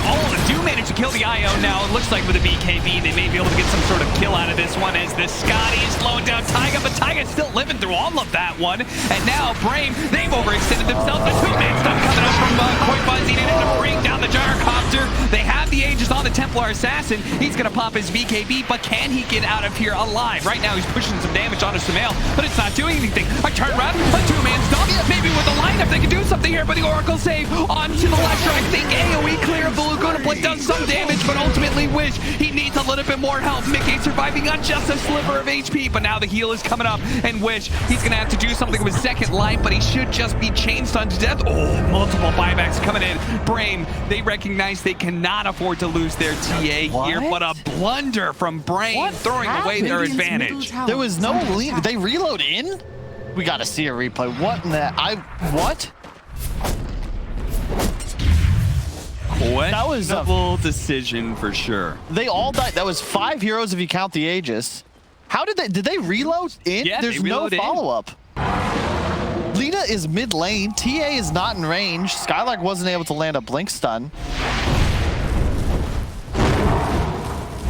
do manage to kill the IO now. It looks like with a BKB, they may be able to get some sort of kill out of this one as the Scotty is slowing down Taiga, but Taiga's still living through all of that one. And now Brame, they've overextended themselves. The two-man stuff coming up from Koifuz. He needed to bring down the gyrocopter. They have the Aegis on the Templar Assassin. He's going to pop his BKB, but can he get out of here alive? Right now, he's pushing some damage onto Sumail, but it's not doing anything. A turnaround, a two-man stop. Maybe with the lineup, they can do something here, but the Oracle save onto the left. I think AoE clear of the Laguna Blade does some damage, but ultimately Wish, he needs a little bit more help. Mickey surviving on just a sliver of HP, but now the heal is coming up, and Wish, he's going to have to do something with second life, but he should just be chained unto death. Oh, multiple buybacks coming in. Brame, they recognize they cannot afford to lose their TA here, but a blunder from Brame throwing away their advantage. There was no lead. They reload in? We got to see a replay. What in the... What? That was a questionable decision for sure. They all died. That was 5 heroes if you count the Aegis. How did they reload in? Yeah, there's no follow-up. Lina is mid lane. TA is not in range. Skylark wasn't able to land a blink stun.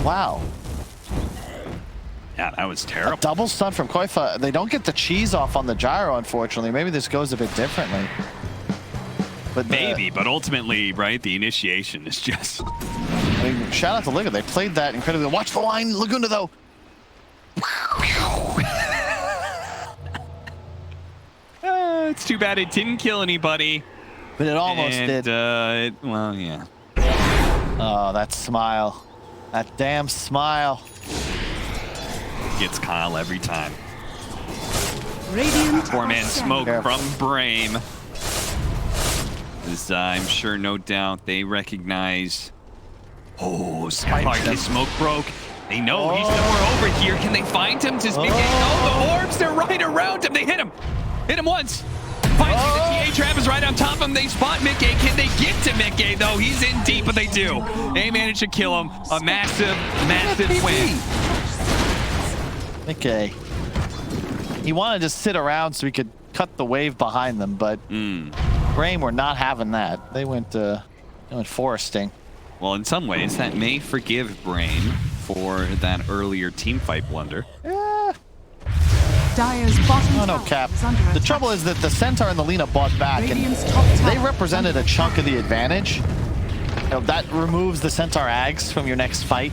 Wow. Yeah, that was terrible. A double stun from Koifa. They don't get the cheese off on the gyro, unfortunately. Maybe this goes a bit differently. But maybe, but ultimately, right, the initiation is just... I mean, shout out to Liga. They played that incredibly. Watch the line, Laguna, though. It's too bad it didn't kill anybody. But it almost did. Well, yeah. Oh, that smile. That damn smile. Gets Kyle every time. Radiant Four-man smoke from Brame. As I'm sure, no doubt, they recognize... Oh, Skylark, his smoke broke. They know he's somewhere over here. Can they find him? Does Mickey... Oh, the orbs, they're right around him. They hit him. Hit him once. Finally, the TA trap is right on top of him. They spot Mickey. Can they get to Mickey, though? He's in deep, but they do. They manage to kill him. A massive, massive win. Mickey. He wanted to sit around so he could cut the wave behind them, but Brame were not having that. They went foresting. Well, in some ways, that may forgive Brame for that earlier team fight blunder. Dire's bottom no, Cap. The trouble is that the Centaur and the Lina bought back, and they represented a chunk of the advantage. You know, that removes the Centaur Ags from your next fight.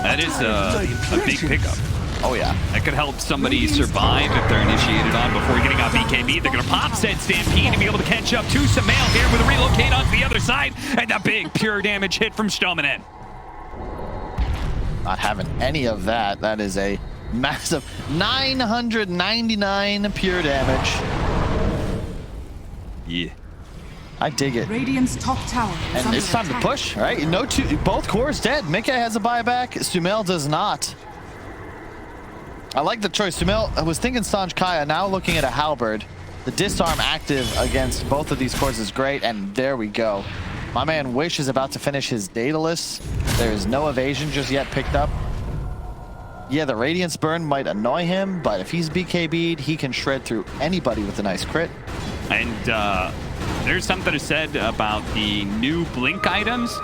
That is a big pickup. Oh, yeah. That could help somebody survive if they're initiated on before getting out BKB. They're going to pop said Stampede to be able to catch up to Sumail here with a relocate onto the other side. And a big pure damage hit from Stominen. Not having any of that. That is a massive 999 pure damage. Yeah. I dig it. Radiant's top tower is And under it's time to attack. push, right? Both cores dead. Mickey has a buyback. Sumail does not. I like the choice. Sumail, I was thinking Sanj Kaya, now looking at a halberd. The disarm active against both of these cores is great, and there we go. My man Wish is about to finish his Daedalus. There is no evasion just yet picked up. Yeah, the Radiance burn might annoy him, but if he's BKB'd, he can shred through anybody with a nice crit. And there's something to said about the new blink items.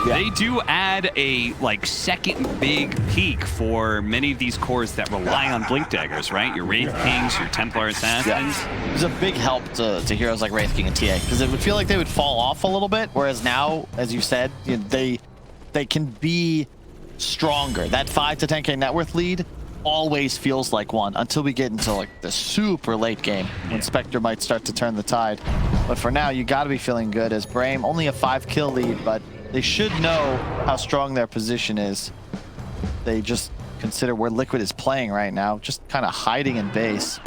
Yeah. They do add a second big peak for many of these cores that rely on blink daggers, right? Your Wraith Kings, your Templar Assassins. Yeah. It's a big help to heroes like Wraith King and TA, because it would feel like they would fall off a little bit, whereas now, as you said, they can be stronger. That 5 to 10k net worth lead always feels like one until we get into the super late game when Spectre might start to turn the tide. But for now, you got to be feeling good as Brame, only a 5-kill lead, but they should know how strong their position is. They just consider where Liquid is playing right now, just kind of hiding in base.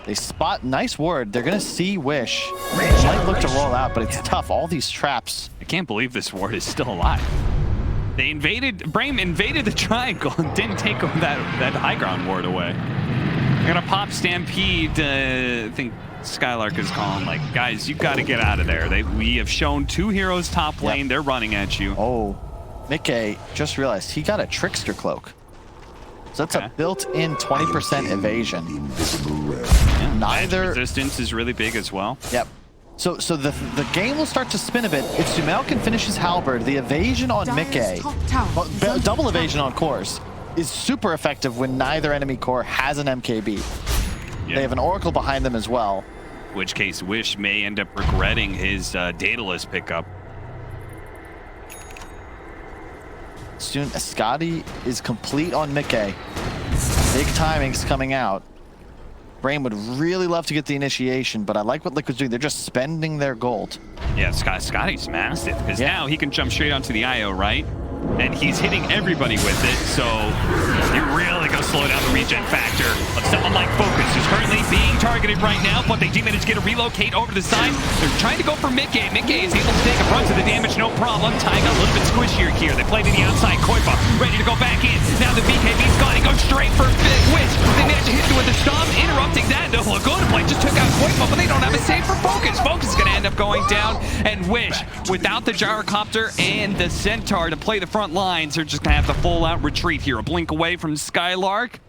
They spot, nice ward. They're going to see Wish. They might look to roll out, but it's tough. All these traps. I can't believe this ward is still alive. Brame invaded the triangle and didn't take that high ground ward away. They're gonna pop Stampede. I think Skylark is calling, guys, you got to get out of there. We have shown 2 heroes top lane. They're running at you. Oh, Mickey just realized he got a Trickster Cloak. So that's a built-in 20% evasion. Yeah, Neither resistance is really big as well. Yep. So the game will start to spin a bit. If Sumail can finish his halberd, the evasion on Mickey, double evasion on cores, is super effective when neither enemy core has an MKB. Yeah. They have an Oracle behind them as well. In which case, Wish may end up regretting his Daedalus pickup. Soon, Ascati is complete on Mickey. Big timings coming out. Brame would really love to get the initiation, but I like what Liquid's doing. They're just spending their gold. Yeah, Scotty's massive, because now he can jump straight onto the IO, right? And he's hitting everybody with it, so you're really going to slow down the regen factor of someone like Focus, who's currently being targeted right now, but they do manage to get a relocate over to the side. They're trying to go for Mickey. Mickey is able to take a brunt of the damage, no problem. Tying a little bit squishier here. They play to the outside. Koifa ready to go back in. Now the BKB's gone. He goes straight for Wish. They manage to hit you with the stomp, interrupting that. The Laguna play just took out Koifa, but they don't have a save for Focus. Focus is going to end up going down, and Wish, without the gyrocopter and the Centaur to play the front lines, are just going to have the full-out retreat here. A blink away from Skylark.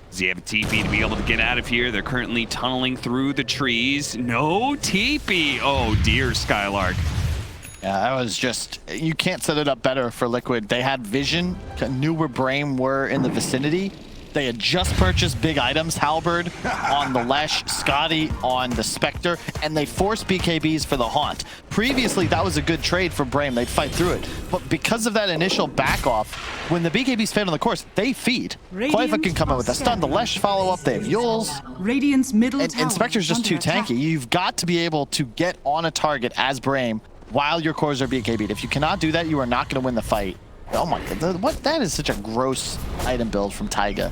Does he have a TP to be able to get out of here? They're currently tunneling through the trees. No TP. Oh, dear, Skylark. Yeah, that was just, you can't set it up better for Liquid. They had vision, knew where Brame were in the vicinity. They had just purchased big items, Halberd on the Lesh, Scotty on the Spectre, and they forced BKBs for the Haunt. Previously, that was a good trade for Brame. They'd fight through it. But because of that initial back off, when the BKBs fail on the course, they feed. Koifa can come in with a stun, the Lesh follow up, they have Yules. Radiant's middle tower And Spectre's just too tanky. You've got to be able to get on a target as Brame while your cores are BKB'd. If you cannot do that, you are not going to win the fight. Oh my god, what? That is such a gross item build from Taiga.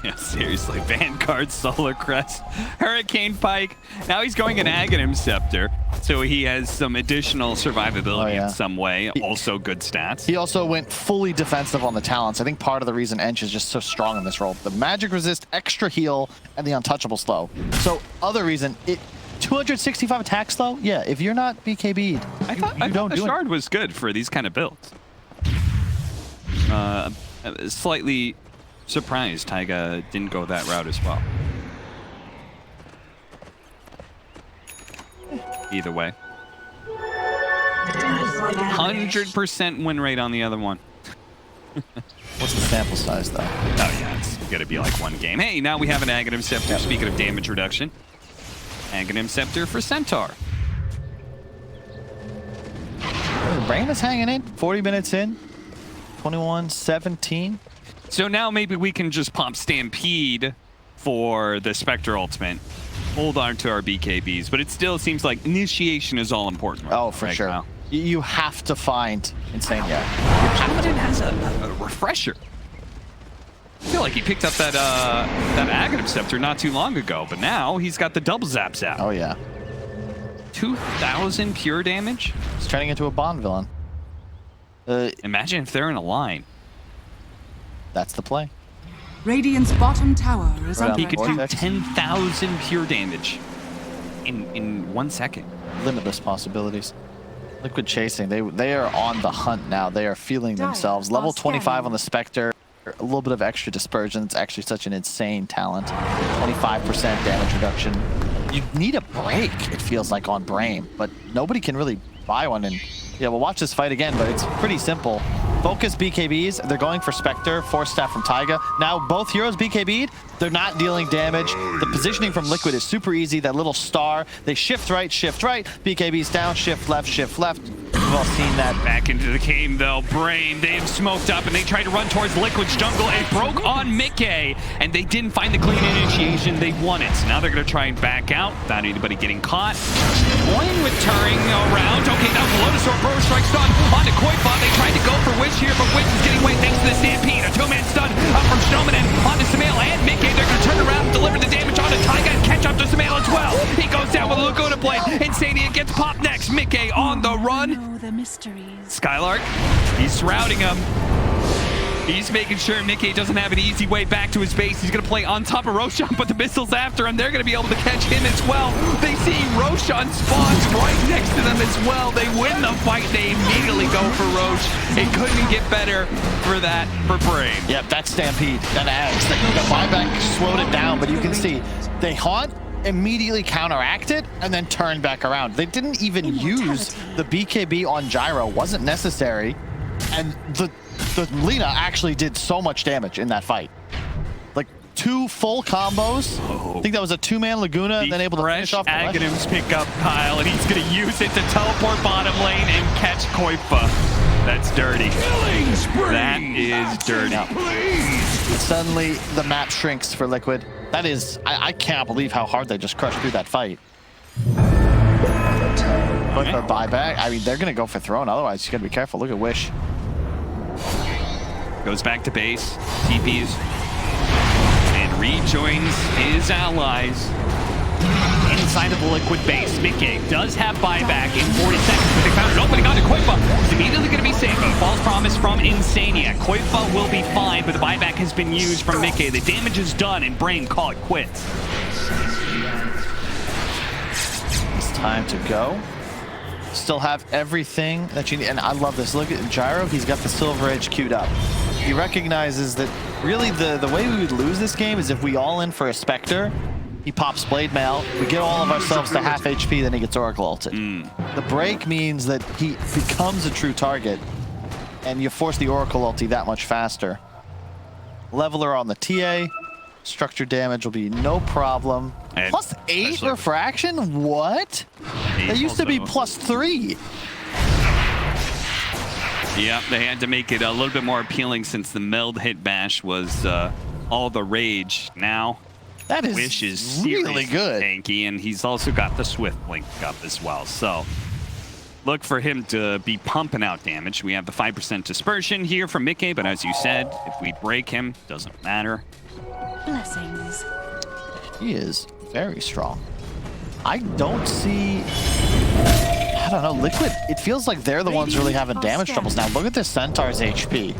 Yeah, seriously. Vanguard, Solar Crest, Hurricane Pike. Now he's going an Aghanim Scepter, so he has some additional survivability in some way. Also good stats. He also went fully defensive on the talents. I think part of the reason Ench is just so strong in this role. The magic resist, extra heal, and the untouchable slow. So other reason, 265 attack slow? Yeah, if you're not BKB'd, I thought the Shard was good for these kind of builds. Slightly surprised Taiga didn't go that route as well. Either way. 100% win rate on the other one. What's the sample size, though? Oh, yeah, it's going to be like one game. Hey, now we have an Aghanim Scepter. Speaking of damage reduction. Aghanim Scepter for Centaur. Brame is hanging in, 40 minutes in. 21-17. So now maybe we can just pop Stampede for the Spectre ultimate. Hold on to our BKBs, but it still seems like initiation is all important. Oh, for sure. Now. You have to find Insane, Paladin has a refresher. I feel like he picked up that Aghanim Scepter not too long ago, but now he's got the double zaps out. Oh, yeah. 2,000 pure damage. He's turning into a Bond villain. Imagine if they're in a line. That's the play. Radiant's bottom tower is Right on under He could do attack. 10,000 pure damage in 1 second. Limitless possibilities. Liquid chasing. They are on the hunt now. They are feeling themselves. Level 25 on the Spectre. A little bit of extra dispersion. It's actually such an insane talent. 25% damage reduction. You need a break, it feels like, on Brame, but nobody can really buy one. And yeah, we'll watch this fight again, but it's pretty simple. Focus BKBs. They're going for Spectre, Force Staff from Taiga. Now both heroes BKB'd. They're not dealing damage. The positioning from Liquid is super easy. That little star. They shift right. BKB's down, shift left. We've all seen that. Back into the game though. Brame, they've smoked up and they tried to run towards Liquid's jungle. It broke on Mickey and they didn't find the clean initiation. They won it. So now they're going to try and back out without anybody getting caught. Toying with Turing around. Okay, now Lotus or Bro strike stun onto Koifa. They tried to go for Wish here, but Wish is getting away thanks to the Stampede. A two-man stun up from Snowman and onto Sumail and Mickey. They're going to turn around and deliver the damage onto Taiga and catch up to Sumail as well. He goes down with a Laguna Blade. Insania gets popped next. Mickey on the run. Know the mysteries. Skylark, he's surrounding him. He's making sure Mickey doesn't have an easy way back to his base. He's going to play on top of Roshan, but the missiles after him, they're going to be able to catch him as well. They see Roshan spawns right next to them as well. They win the fight. They immediately go for Rosh. It couldn't get better for that for Brame. Yep, that's Stampede. That adds. The buyback slowed it down, but you can see they haunt, immediately counteract it, and then turn back around. They didn't even use the BKB on Gyro. Wasn't necessary. And the Lina actually did so much damage in that fight. Like 2 full combos. I think that was a 2-man Laguna and then able to finish off the Aghanims pick up Kyle, and he's going to use it to teleport bottom lane and catch Koifa. That's dirty. That is dirty. Suddenly the map shrinks for Liquid. That is, I can't believe how hard they just crushed through that fight. Look for buyback. I mean, they're going to go for throne. Otherwise, you got to be careful. Look at Wish. Goes back to base, TPs, and rejoins his allies inside of the Liquid base. Mickey does have buyback in 40 seconds, but they found an opening onto Koifa. It's immediately going to be safe. A false promise from Insania. Koifa will be fine, but the buyback has been used from Mickey. The damage is done, and Brame call it quits. It's time to go. Still have everything that you need. And I love this. Look at Gyro. He's got the Silver Edge queued up. He recognizes that really the way we would lose this game is if we all in for a Spectre. He pops Blade Mail. We get all of ourselves to half HP, then he gets Oracle ulted. The break means that he becomes a true target, and you force the Oracle ulti that much faster. Leveler on the TA. Structure damage will be no problem. And plus 8 refraction? What? They used to be plus 3. Yeah, they had to make it a little bit more appealing since the meld hit bash was all the rage. Now, that is Wish is really good. Tanky, and he's also got the Swift Blink up as well. So look for him to be pumping out damage. We have the 5% dispersion here from Mickey, but as you said, if we break him, doesn't matter. Blessings. He is very strong. I don't see... I don't know, Liquid, it feels like they're the ones really having damage troubles. Now look at this Centaur's HP.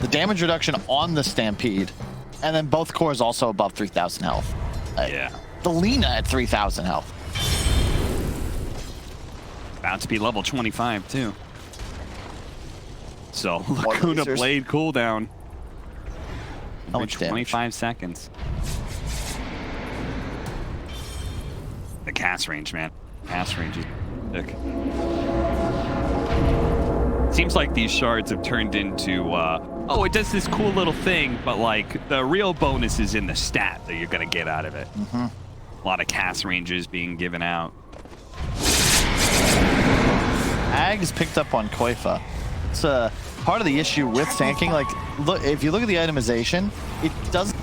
The damage reduction on the Stampede. And then both cores also above 3,000 health. Yeah. The Lina at 3,000 health. About to be level 25 too. So Laguna Blade cooldown. How much damage? 25 seconds. The cast range, man. Cast range is thick. Seems like these shards have turned into, oh, it does this cool little thing, but like the real bonus is in the stat that you're gonna get out of it. A lot of cast ranges being given out. Ag's picked up on Koifa. It's part of the issue with tanking. Like, look, if you look at the itemization, it does.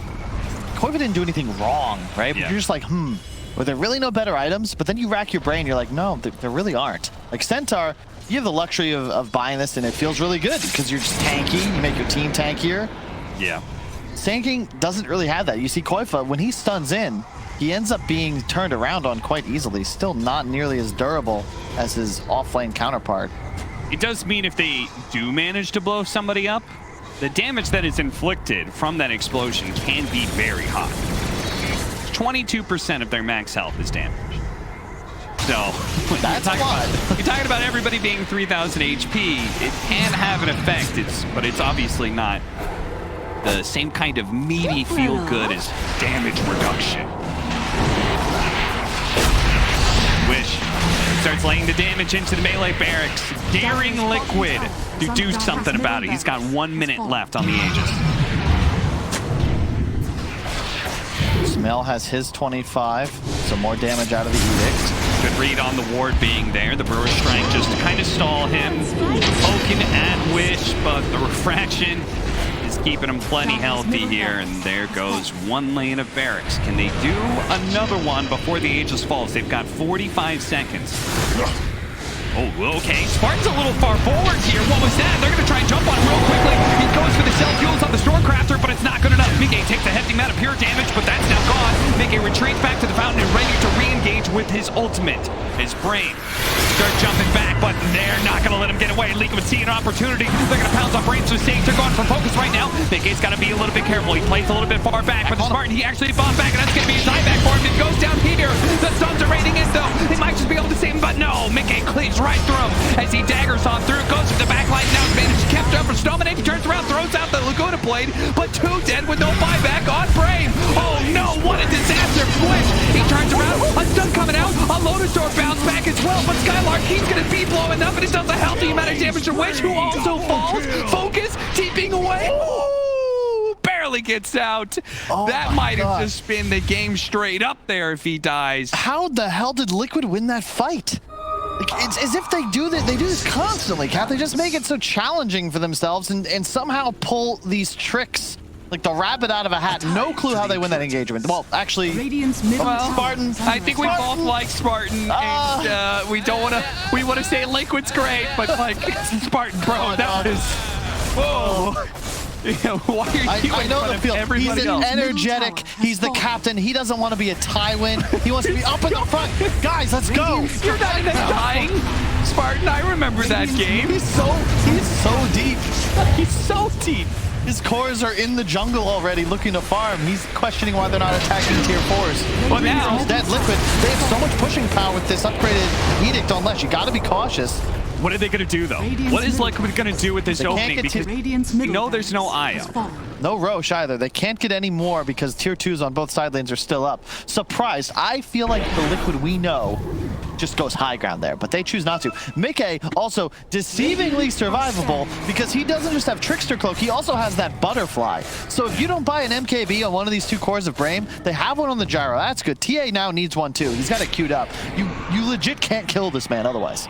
Koifa didn't do anything wrong, right? Yeah. But you're just like, were there really no better items? But then you rack your brain, you're like, no, there really aren't. Like Centaur, you have the luxury of buying this, and it feels really good because you're just tanky. You make your team tankier. Yeah. Tanking doesn't really have that. You see Koifa, when he stuns in, he ends up being turned around on quite easily. Still not nearly as durable as his off-lane counterpart. It does mean if they do manage to blow somebody up, the damage that is inflicted from that explosion can be very high. 22% of their max health is damage. So, That's you're talking about everybody being 3,000 HP. It can have an effect, but it's obviously not the same kind of meaty feel-good as damage reduction. Wish starts laying the damage into the melee barracks, daring Liquid to do something about it. He's got 1 minute left on the Aegis. Smell has his 25, so more damage out of the Edict. Good read on the ward being there. The Brewer's Strike just to kind of stall him. Poking at Wish, but the refraction is keeping him plenty healthy here. And there goes one lane of barracks. Can they do another one before the Aegis falls? They've got 45 seconds. Oh, okay. Spartan's a little far forward here. What was that? They're going to try and jump on him real quickly. He goes for the cell fuels on the Stormcrafter, but it's not good enough. Mige takes a hefty amount of pure damage, but that's now gone. Mige retreats back to the fountain and ready to re-engage with his ultimate. His Brame starts jumping back, but they're not going to let him get away. Liquid would see an opportunity. They're going to pounce on Brame's mistake. They're going for focus right now. Mige's got to be a little bit careful. He plays a little bit far back, but the Spartan, he actually bombed back, and that's going to be a dieback for him. It goes down here. The stuns are raining in, though. They might just be able to save him, but no. Mige cleaves right through him as he daggers on through. Goes to the back line now. Managed to capture up for Dominate. He turns around, throws out the Laguna Blade, but 2 dead with no buyback on Brame. Oh no, what a disaster. Wish, he turns around, a stun coming out, a Lotus Door bounce back as well, but Skylark, he's gonna be blowing up, and it does a healthy amount of damage to Wish, who also falls. Focus, keeping away. Ooh, barely gets out. Oh that might have just been the game straight up there if he dies. How the hell did Liquid win that fight? It's as if they do this constantly, Cap. They just make it so challenging for themselves and somehow pull these tricks like the rabbit out of a hat. No clue how they win that engagement. Well, actually, Spartan. I think we both like Spartan, and we don't want to. We want to say Liquid's great, but like Spartan, bro, that was. Whoa. Why are you I know the feel. He's energetic. He's the captain. He doesn't want to be a Tywin. He wants to be up in the front. Guys, let's go. You're not even dying, Spartan. I remember that game. He's so deep. He's so deep. His cores are in the jungle already looking to farm. He's questioning why they're not attacking tier 4s. But now, instead, Liquid, they have so much pushing power with this upgraded Edict on Lesh. You got to be cautious. What are they going to do, though? What is Liquid going to do with this opening? Because we know there's no IO. No Rosh either. They can't get any more because tier 2s on both side lanes are still up. Surprised. I feel like the Liquid we know just goes high ground there, but they choose not to. Mike also deceivingly survivable because he doesn't just have Trickster Cloak, he also has that Butterfly. So if you don't buy an MKB on one of these 2 cores of Brame, they have one on the Gyro. That's good. TA now needs one too. He's got it queued up. You legit can't kill this man otherwise.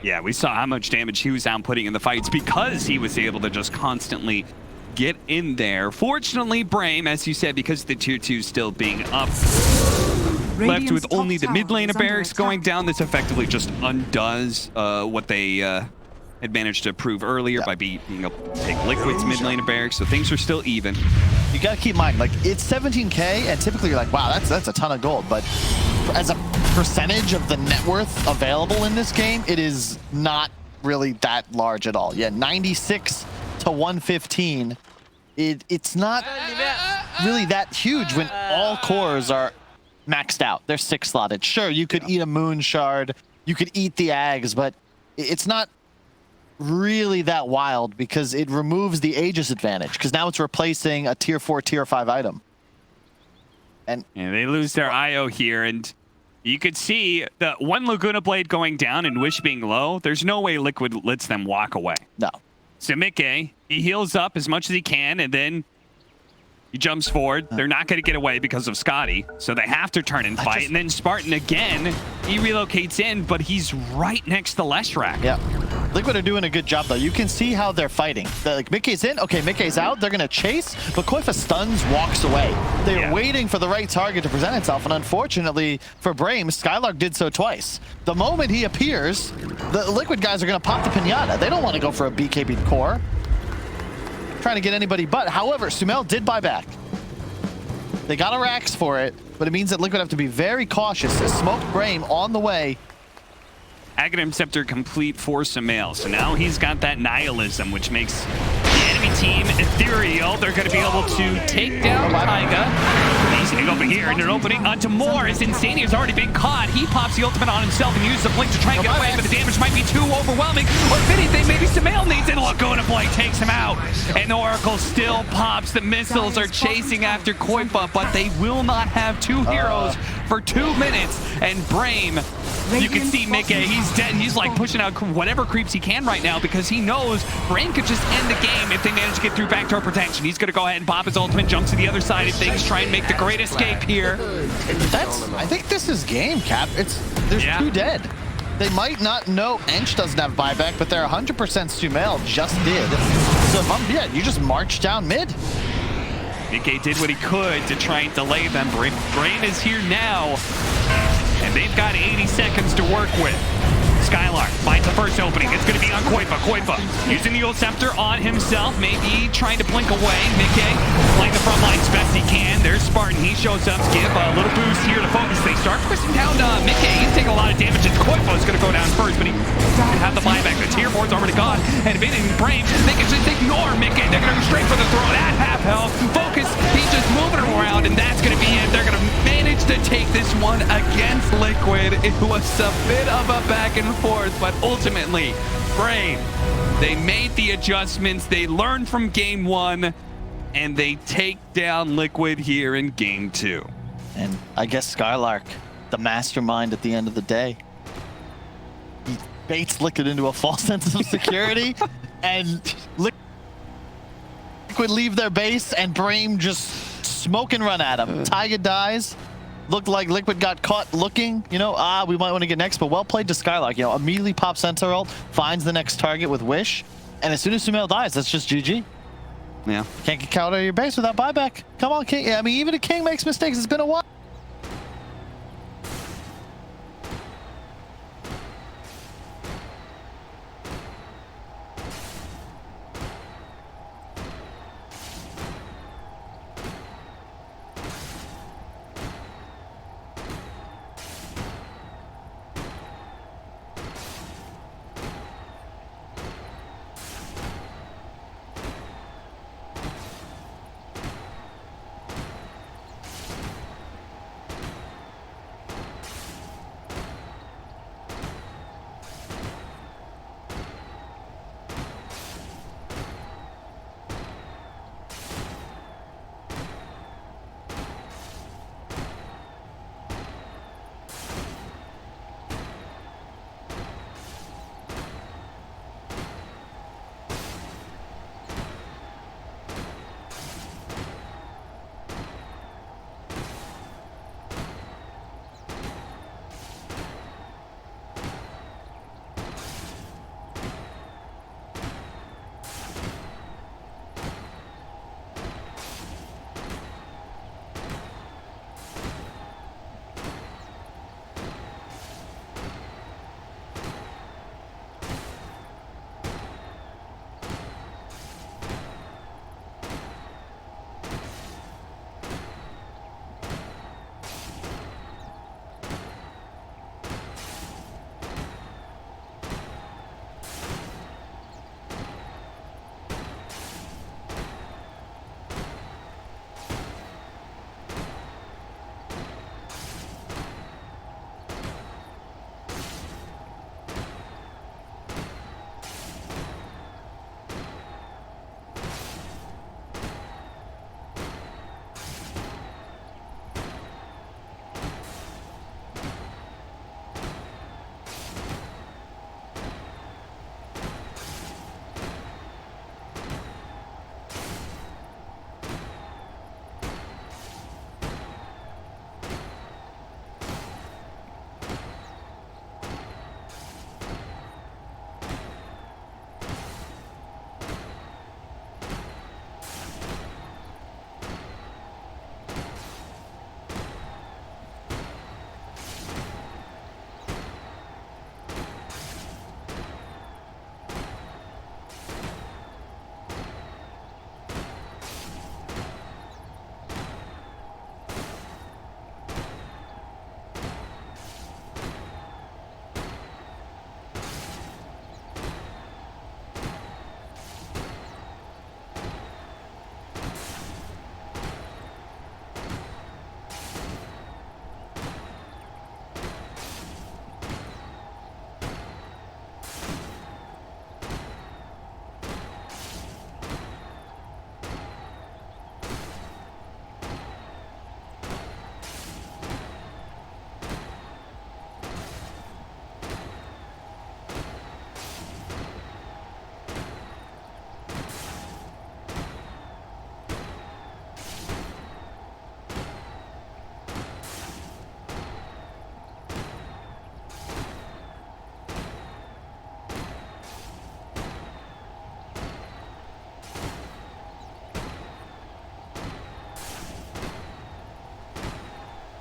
Yeah, we saw how much damage he was outputting in the fights because he was able to just constantly get in there. Fortunately, Brame, as you said, because the tier 2 still being up, left with only the mid lane of barracks going down. This effectively just undoes what they had managed to prove earlier by being able to take Liquid's mid lane of barracks. So things are still even. You gotta keep in mind, like, it's 17K, and typically you're like, wow, that's a ton of gold. But as a percentage of the net worth available in this game, it is not really that large at all. Yeah, 96 to 115. It's not really that huge when all cores are maxed out. They're 6 slotted. Sure, you could eat a moon shard, you could eat the Ags, but it's not really that wild because it removes the Aegis advantage because now it's replacing a tier 4, tier 5 item. And they lose their IO here, and you could see the one Laguna Blade going down and Wish being low. There's no way Liquid lets them walk away. No. So Mike, he heals up as much as he can, and then he jumps forward. They're not going to get away because of Scotty, so they have to turn and fight. And then Spartan again, he relocates in, but he's right next to Leshrac. Yeah. Liquid are doing a good job, though. You can see how they're fighting. Like, Mickey's in. Okay, Mickey's out. They're going to chase, but Koifa stuns, walks away. They're waiting for the right target to present itself, and unfortunately for Brame, Skylark did so twice. The moment he appears, the Liquid guys are going to pop the pinata. They don't want to go for a BKB core. Trying to get anybody but. However, Sumail did buy back. They got a Rax for it, but it means that Liquid have to be very cautious. A smoked Brame on the way. Aghanim Scepter complete for Sumail. So now he's got that nihilism, which makes the enemy team ethereal. They're going to be able to take down Taiga. He's going to go over here, and an opening onto more as Insania has already been caught. He pops the ultimate on himself and uses the blink to try and get away, but the damage might be too overwhelming. Or if anything, maybe Sumail needs it. Laguna Blade takes him out, and the Oracle still pops. The missiles are chasing after Koifa, but they will not have two heroes for 2 minutes. And Brame, you can see Mickey, he's dead, and he's like pushing out whatever creeps he can right now because he knows Brame could just end the game if they manage to get through backdoor protection. He's going to go ahead and pop his ultimate, jump to the other side of things, try and make the great escape here. I think this is game, Cap. There's 2 dead. They might not know Ench doesn't have buyback, but they're 100% Sumail just did. So you just march down mid. Mickey did what he could to try and delay them. Brame is here now, and they've got 80 seconds to work with. Skylark finds the first opening. It's going to be on Koifa. Koifa using the Ult Scepter on himself, maybe trying to blink away. Mickey playing the front lines best he can. There's Spartan. He shows up to give a little boost here to focus. They start twisting down Mickey. He's taking a lot of damage. And Koifa is going to go down first, but he can have the buyback. The tier 4's already gone. And if anything, Brame, they can just ignore Mickey. They're going to go straight for the throw at half health. Focus. He's just moving around, and that's going to be it. They're going to manage to take this one against Liquid. It was a bit of a back and forth, but ultimately, Brame, they made the adjustments, they learned from game 1, and they take down Liquid here in game 2. And I guess Skylark, the mastermind at the end of the day, he baits Liquid into a false sense of security, and Liquid leave their base, and Brame just smoke and run at him. Taiga dies. Looked like Liquid got caught looking, we might want to get next, but well played to Skylark. Immediately pops Centaur ult, finds the next target with Wish, and as soon as Sumail dies, that's just GG. Yeah. Can't get out of your base without buyback. Come on, King. I mean, even a King makes mistakes. It's been a while.